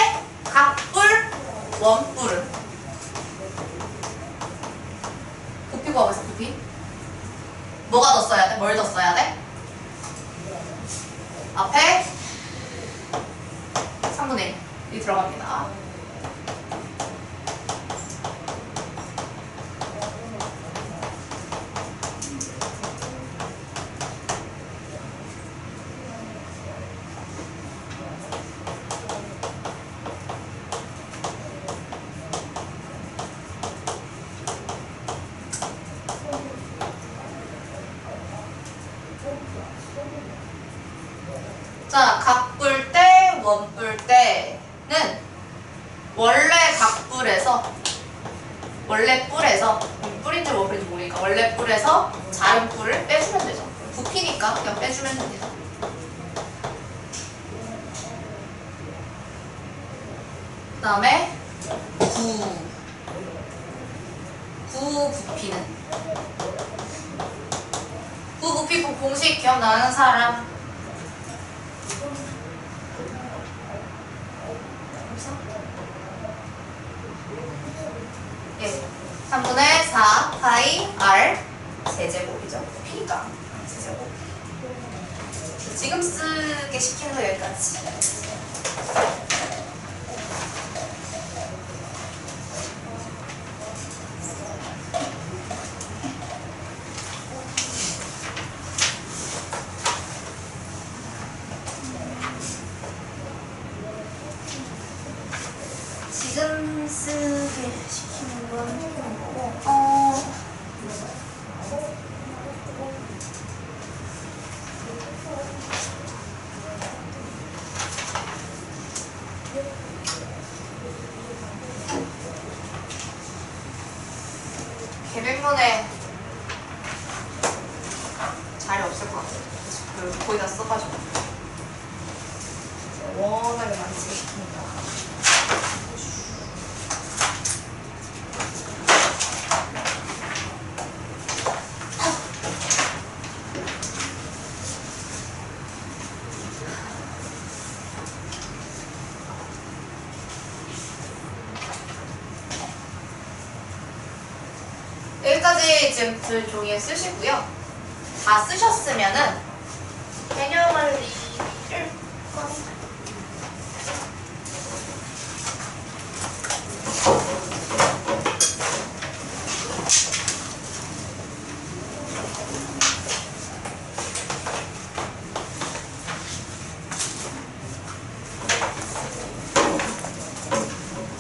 각뿔, 원뿔은 부피 구하면서 부피 뭐가 더 써야 돼? 뭘 더 써야 돼? 앞에 3분의 1이 들어갑니다. 자, 각뿔대, 원뿔대는 원래 뿔에서 뿔인지 원뿔인지 모르니까 원래 뿔에서 작은 뿔을 빼주면 되죠. 부피니까 그냥 빼주면 됩니다. 그 다음에 구 부피는 구 부피 공식 기억나는 사람? 예, 3분의 4 파이 r 세제곱이죠. p가 세제곱. 지금 쓰게 시키는 거 여기까지. 지금 쓰게 시키는 건 거고, 계획문에 자리 없을 것 같아요. 거의 다 써가지고. 워낙에 많이 쓰게 시키니까. 여기까지 지금 들 종이에 쓰시고요. 다 쓰셨으면은 개념 리를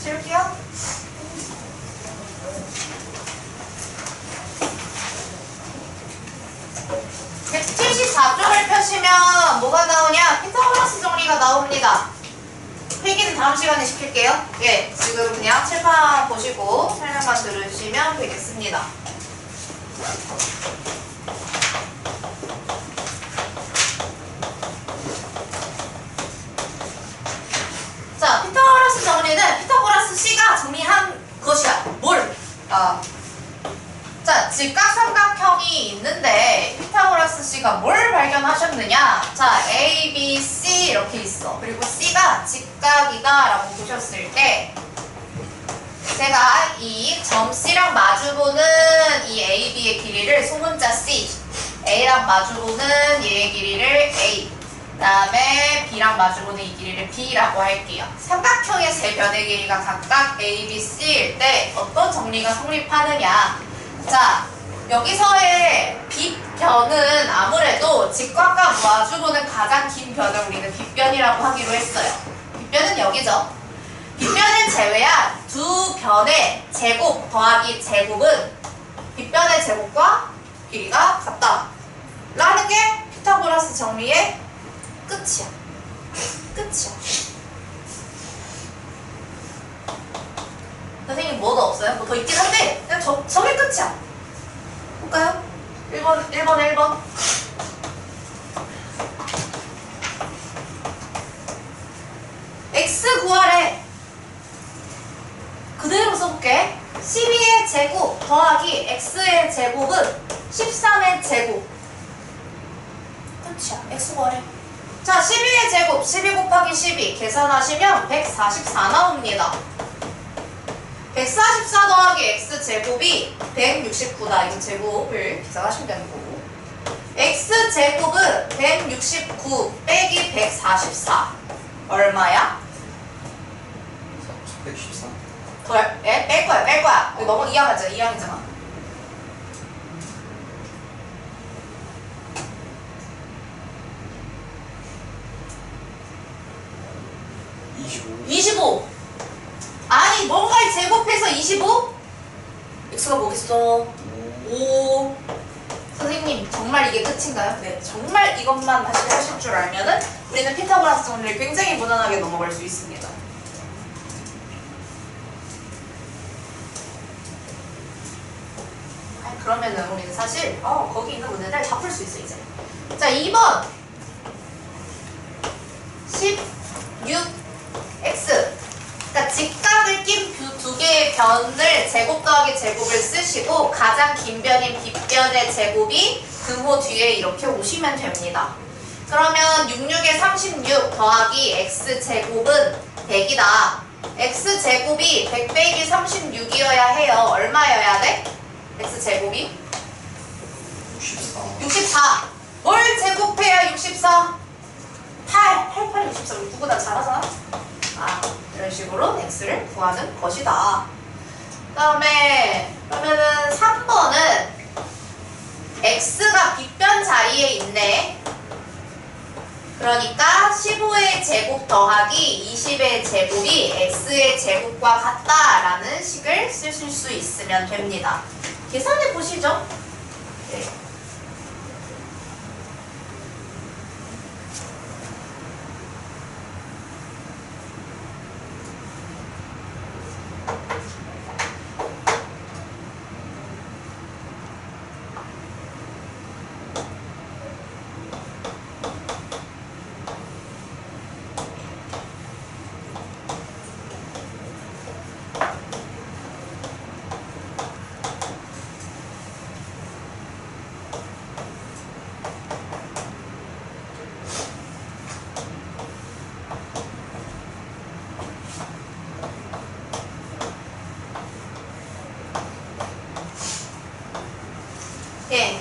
칠게요. 174쪽을 펴시면 뭐가 나오냐? 피타고라스 정리가 나옵니다. 필기는 다음 시간에 시킬게요. 예, 지금 그냥 칠판 보시고 설명만 들으시면 되겠습니다. 자, 피타고라스 정리는 피타고라스 씨가 정리한 것이다. 뭘? 자, 직각삼각형이 있는데 피타고라스 씨가 뭘 발견하셨느냐? 자, A, B, C 이렇게 있어. 그리고 C가 직각이다 라고 보셨을 때 제가 이 점 C랑 마주보는 이 A, B의 길이를 소문자 C, A랑 마주보는 얘의 길이를 A, 그 다음에 B랑 마주보는 이 길이를 B라고 할게요. 삼각형의 세 변의 길이가 각각 A, B, C일 때 어떤 정리가 성립하느냐. 자, 여기서의 빗변은 아무래도 직각과 마주보는 가장 긴 변을 우리는 빗변이라고 하기로 했어요. 빗변은 여기죠. 빗변을 제외한 두 변의 제곱 더하기 제곱은 빗변의 제곱과 길이가 같다 라는 게 피타고라스 정리의 끝이야. 끝이야. 선생님 뭐도 없어요? 뭐 더 있긴 한데 그냥 저게 끝이야. 볼까요? 1번. x 구하래. 그대로 써볼게. 12의 제곱 더하기 x의 제곱은 13의 제곱. 끝이야. x 구하래. 자, 12의 제곱 12 곱하기 12 계산하시면 144 나옵니다. 144 더하기 x 제곱이 169다. 이거 제곱을 계산하시면 되는 거고. x 제곱은 169 빼기 144 얼마야?
114.
뺄 거야. 이거 너무 이항하잖아. 25. 아니, 뭔가를 제곱해서 25? x가 뭐겠어? 5. 선생님, 정말 이게 끝인가요? 네, 정말 이것만 다시 하실 줄 알면은 우리는 피타고라스 정리를 굉장히 무난하게 넘어갈 수 있습니다. 그러면은 우리는 사실 거기 있는 문제들 다 풀 수 있어 이제. 자, 2번 16x. 그러니까 직각을 낀 두 개의 변을 제곱 더하기 제곱을 쓰시고 가장 긴 변인 빗변의 제곱이 등호 뒤에 이렇게 오시면 됩니다. 그러면 66에 36 더하기 x제곱은 100이다. x제곱이 100 빼기 36이어야 해요. 얼마여야 돼? x제곱이? 64. 뭘 제곱해야 64? 8 64. 우리 누구나 잘하잖아? 이런 식으로 x를 구하는 것이다. 그 다음에 그러면은 3번은 x가 빗변 자리에 있네. 그러니까 15의 제곱 더하기 20의 제곱이 x의 제곱과 같다라는 식을 쓰실 수 있으면 됩니다. 계산해 보시죠. 네.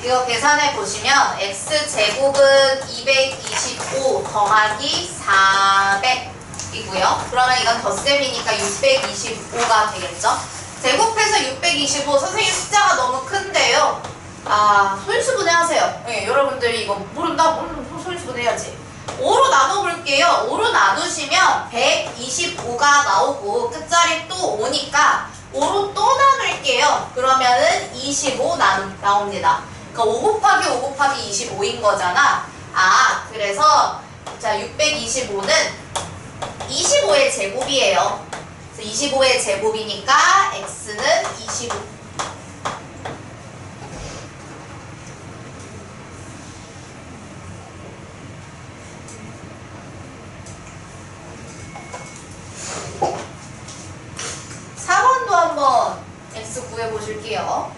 이거 계산해 보시면 x제곱은 225 더하기 400이고요. 그러면 이건 덧셈이니까 625가 되겠죠. 제곱해서 625. 선생님 숫자가 너무 큰데요. 소인수분해 하세요. 네, 여러분들이 이거 모른다? 소인수분해 해야지. 5로 나눠볼게요. 5로 나누시면 125가 나오고 끝자리 또 5니까 5로 또 나눌게요. 그러면은 25 나옵니다. 그러니까 5 곱하기 5 곱하기 25인 거잖아. 그래서 자 625는 25의 제곱이에요. 그래서 25의 제곱이니까 x는 25. 한번 x 구해보실게요.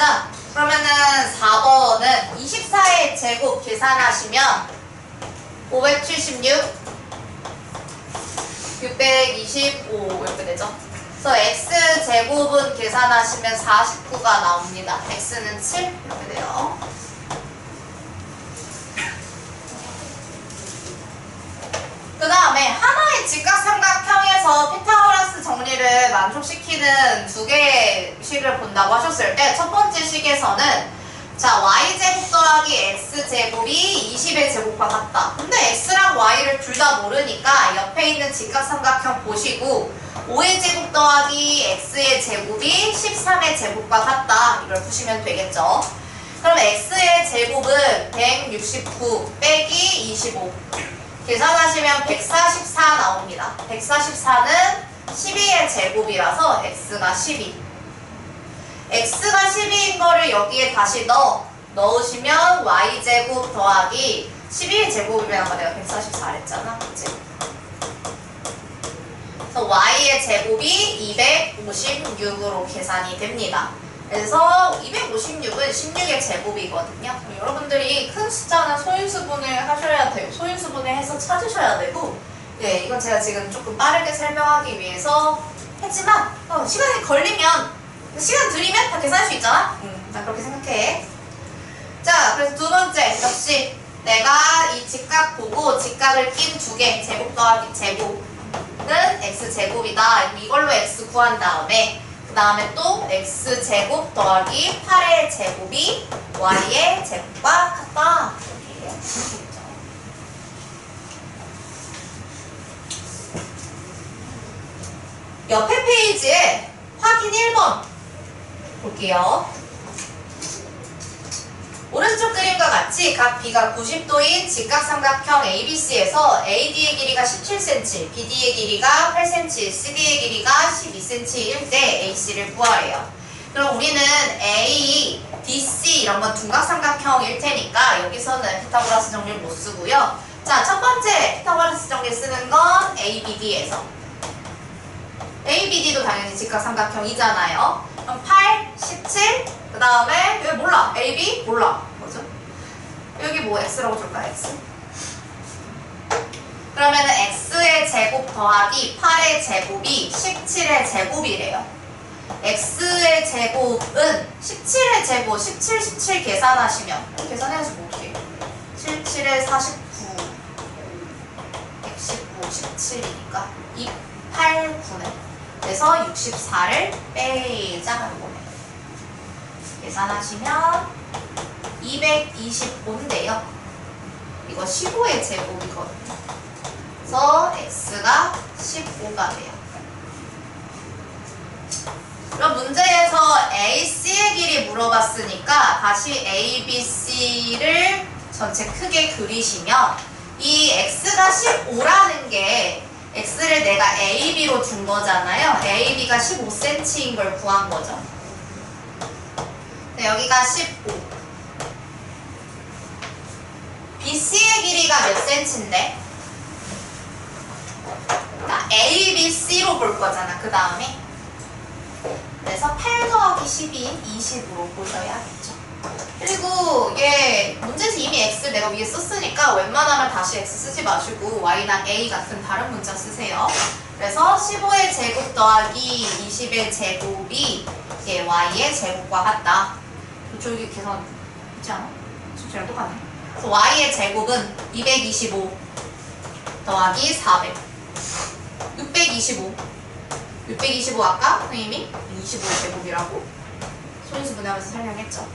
자, 그러면은 4번은 24의 제곱 계산하시면 576, 625 이렇게 되죠. 그래서 x제곱은 계산하시면 49가 나옵니다. x는 7 이렇게 돼요. 그 다음에 하나의 직각삼각형에서 피타고라스 정리를 만족시키는 두 개의 식을 본다고 하셨을 때 첫 번째 식에서는 자 y제곱 더하기 x제곱이 20의 제곱과 같다. 근데 x랑 y를 둘 다 모르니까 옆에 있는 직각삼각형 보시고 5의 제곱 더하기 x의 제곱이 13의 제곱과 같다. 이걸 푸시면 되겠죠. 그럼 x의 제곱은 169 빼기 25 계산하시면 144 나옵니다. 144는 12의 제곱이라서 x가 12. x가 12인 거를 여기에 다시 넣으시면 y제곱 더하기 12의 제곱이라는 거 내가 144 했잖아. 그치? 그래서 y의 제곱이 256으로 계산이 됩니다. 그래서 256은 16의 제곱이거든요. 여러분들이 큰 숫자는 소인수분을 하셔야 돼요. 소인수분을 해서 찾으셔야 되고, 네, 이건 제가 지금 조금 빠르게 설명하기 위해서 했지만, 시간이 걸리면, 시간 들이면 다 계산할 수 있잖아? 나 그렇게 생각해. 자, 그래서 두 번째, 역시 내가 이 직각 보고 직각을 낀 두 개, 제곱 더하기 제곱은 x제곱이다. 이걸로 x 구한 다음에, 그 다음에 또 x제곱 더하기 8의 제곱이 y의 제곱과 같다. 이렇게 해요. 옆에 페이지에 확인 1번 볼게요. 오른쪽 그림과 같이 각 B가 90도인 직각삼각형 ABC에서 AD의 길이가 17cm, BD의 길이가 8cm, CD의 길이가 12cm일 때 AC를 구하래요. 그럼 우리는 A, DC 이런 건 둔각삼각형일 테니까 여기서는 피타고라스 정리를 못 쓰고요. 자, 첫 번째 피타고라스 정리 쓰는 건 ABD에서. ABD도 당연히 직각삼각형이잖아요. 그럼 8, 17, 그 다음에 여기 몰라. AB? 몰라. 뭐죠? 여기 뭐 X라고 줄까? X? 그러면은 X의 제곱 더하기 8의 제곱이 17의 제곱이래요. X의 제곱은 17의 제곱, 17, 17 계산하시면 계산해야지 뭐 어떡해. 77에 49, 119, 17이니까 2, 8, 9네. 그래서 64를 빼자. 이거네. 계산하시면 225인데요. 이거 15의 제곱이거든요. 그래서 x가 15가 돼요. 그럼 문제에서 AC의 길이 물어봤으니까 다시 ABC를 전체 크게 그리시면 이 x가 15라는 게 x를 내가 AB로 준 거잖아요. AB가 15cm인 걸 구한 거죠. 여기가 15. BC의 길이가 몇 cm인데? 자, ABC로 볼 거잖아, 그 다음에. 그래서 8 더하기 12인 20으로 보셔야겠죠. 그리고 이게 문제에서 이미 x를 내가 위에 썼으니까 웬만하면 다시 x 쓰지 마시고 y나 a 같은 다른 문자 쓰세요. 그래서 15의 제곱 더하기 20의 제곱이 이게 y의 제곱과 같다. 저기 계산 있지 않아? 저랑 똑같네. 그래서 y의 제곱은 225 더하기 400 625 625 아까 선생님이 25제곱이라고 소인수 분해하면서 설명했죠.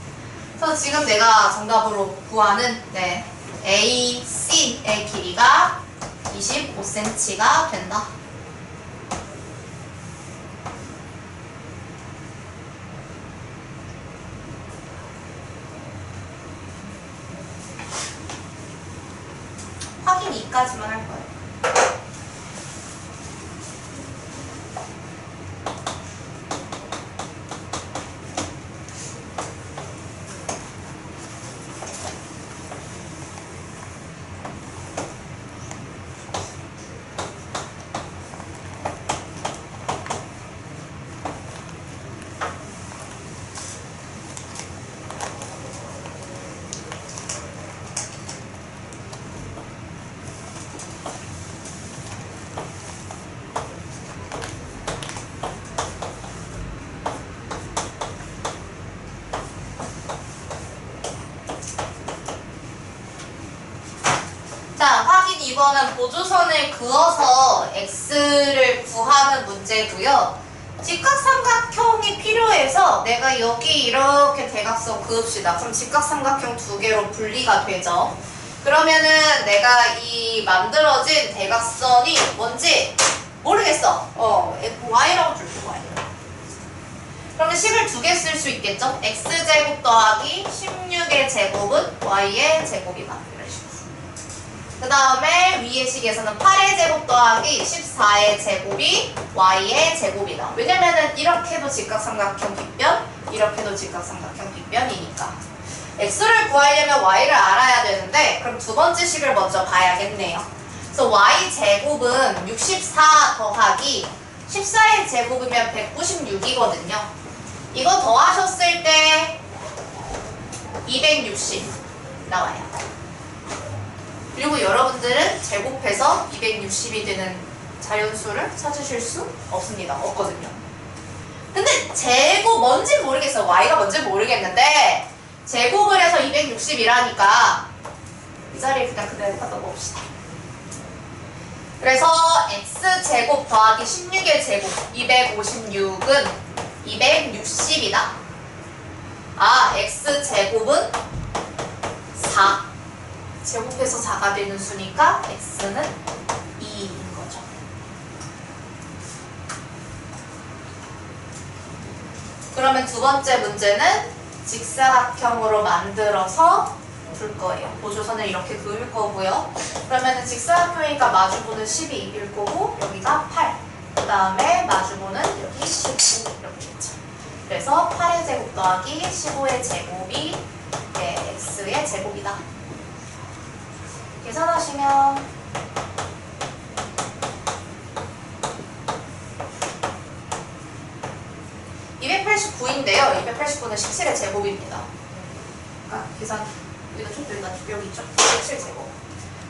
그래서 지금 내가 정답으로 구하는 AC의 길이가 25cm가 된다. 확인 2까지만 할 거예요. 2번은 보조선을 그어서 x를 구하는 문제고요. 직각삼각형이 필요해서 내가 여기 이렇게 대각선 그읍시다. 그럼 직각삼각형 두 개로 분리가 되죠. 그러면은 내가 이 만들어진 대각선이 뭔지 모르겠어. y라고 줄게, y. 그러면 식을 두 개 쓸 수 있겠죠? x제곱 더하기 16의 제곱은 y의 제곱이다. 이런 식으로. 그 다음에 위의 식에서는 8의 제곱 더하기 14의 제곱이 y의 제곱이다. 왜냐면은 이렇게도 직각삼각형 빗변, 이렇게도 직각삼각형 빗변이니까. x를 구하려면 y를 알아야 되는데 그럼 두 번째 식을 먼저 봐야겠네요. 그래서 y제곱은 64 더하기 14의 제곱이면 196이거든요. 이거 더하셨을 때 260 나와요. 그리고 여러분들은 제곱해서 260이 되는 자연수를 찾으실 수 없습니다. 없거든요. 근데 제곱 뭔지 모르겠어요. y가 뭔지 모르겠는데 제곱을 해서 260이라니까 이 자리에 그냥 그대로 갖다 놓읍시다. 그래서 x제곱 더하기 16의 제곱 256은 260이다. 아, x제곱은 4. 제곱해서 4가 되는 수니까 x는 2인 거죠. 그러면 두 번째 문제는 직사각형으로 만들어서 풀 거예요. 보조선을 이렇게 그을 거고요. 그러면 직사각형이니까 마주보는 12일 거고 여기가 8. 그 다음에 마주보는 여기 15 이렇게 있죠. 그래서 8의 제곱 더하기 15의 제곱이 x의 제곱이다. 계산하시면 289인데요. 289는 17의 제곱입니다. 그러니까 계산 여기다 좀 여기다 여기 있죠? 17제곱.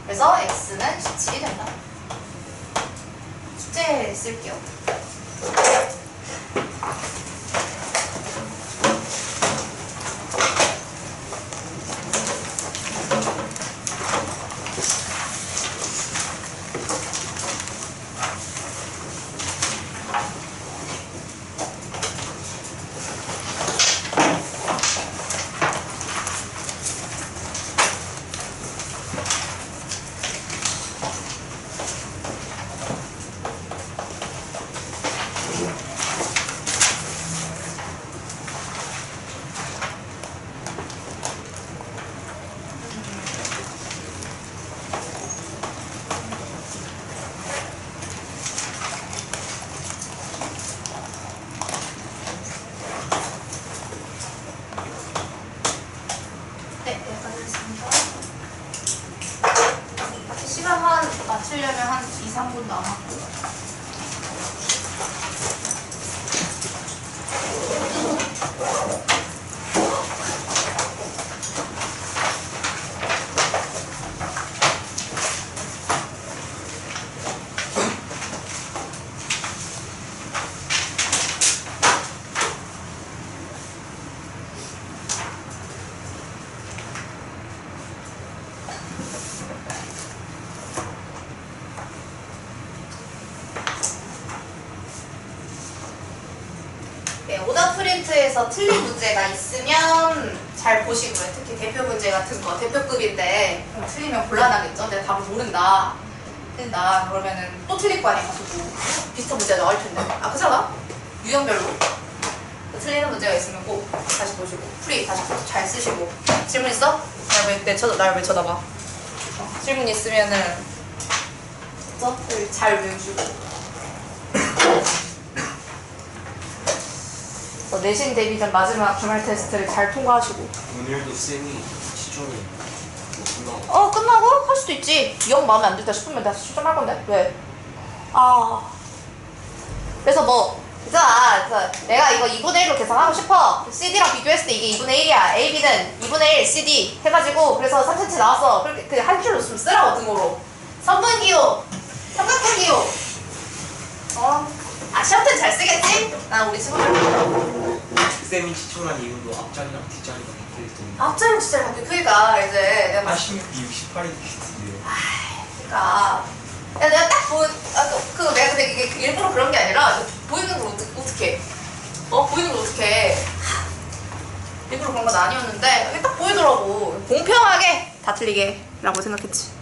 그래서 x는 17이 된다. 숙제 쓸게요. 맞추려면 한 2, 3분 남았고. 네, 오답 프린트에서 틀린 문제가 있으면 잘 보시고요. 특히 대표 문제 같은 거, 대표급인데 그럼 틀리면 곤란하겠죠? 내가 답을 모른다. 틀린다. 그러면은 또 틀릴 거 아니야, 가지고. 비슷한 문제 나올 텐데. 아, 그잖아? 유형별로. 틀리는 문제가 있으면 꼭 다시 보시고, 풀이 다시 잘 쓰시고. 질문 있어? 날 왜 쳐다봐? 질문 있으면은, 잘 외우시고. 내신 대비 전 마지막 주말 테스트를 잘 통과하시고.
오늘도 쌤이 시종이 끝나고.
끝나고 할 수도 있지. 영 마음에 안 들다 싶으면 다시 추첨할 건데. 왜? 그래서 그래서 내가 이거 2분의 1로 계산하고 싶어. CD랑 비교했을 때 이게 2분의 1이야. A, B는 2분의 1 CD 해가지고 그래서 3cm 나왔어. 그렇게 한 줄로 좀 쓰라고 등호로. 선분기호, 삼각형기호. 시험 때는 잘 쓰겠지? 난 우리 친구들.
쌤이 시청한 이유도 앞자리랑 뒷자리가 바뀌기 때문에.
앞자리 진짜 바뀌. 그니까 이제 내가
86이 68이 되겠는데요.
있으니까. 야, 내가 딱 내가 근데 이게 일부러 그런 게 아니라 보이는 걸 어떻게? 보이는 걸 어떻게? 일부러 그런 건 아니었는데 이게 딱 보이더라고. 공평하게 다 틀리게라고 생각했지.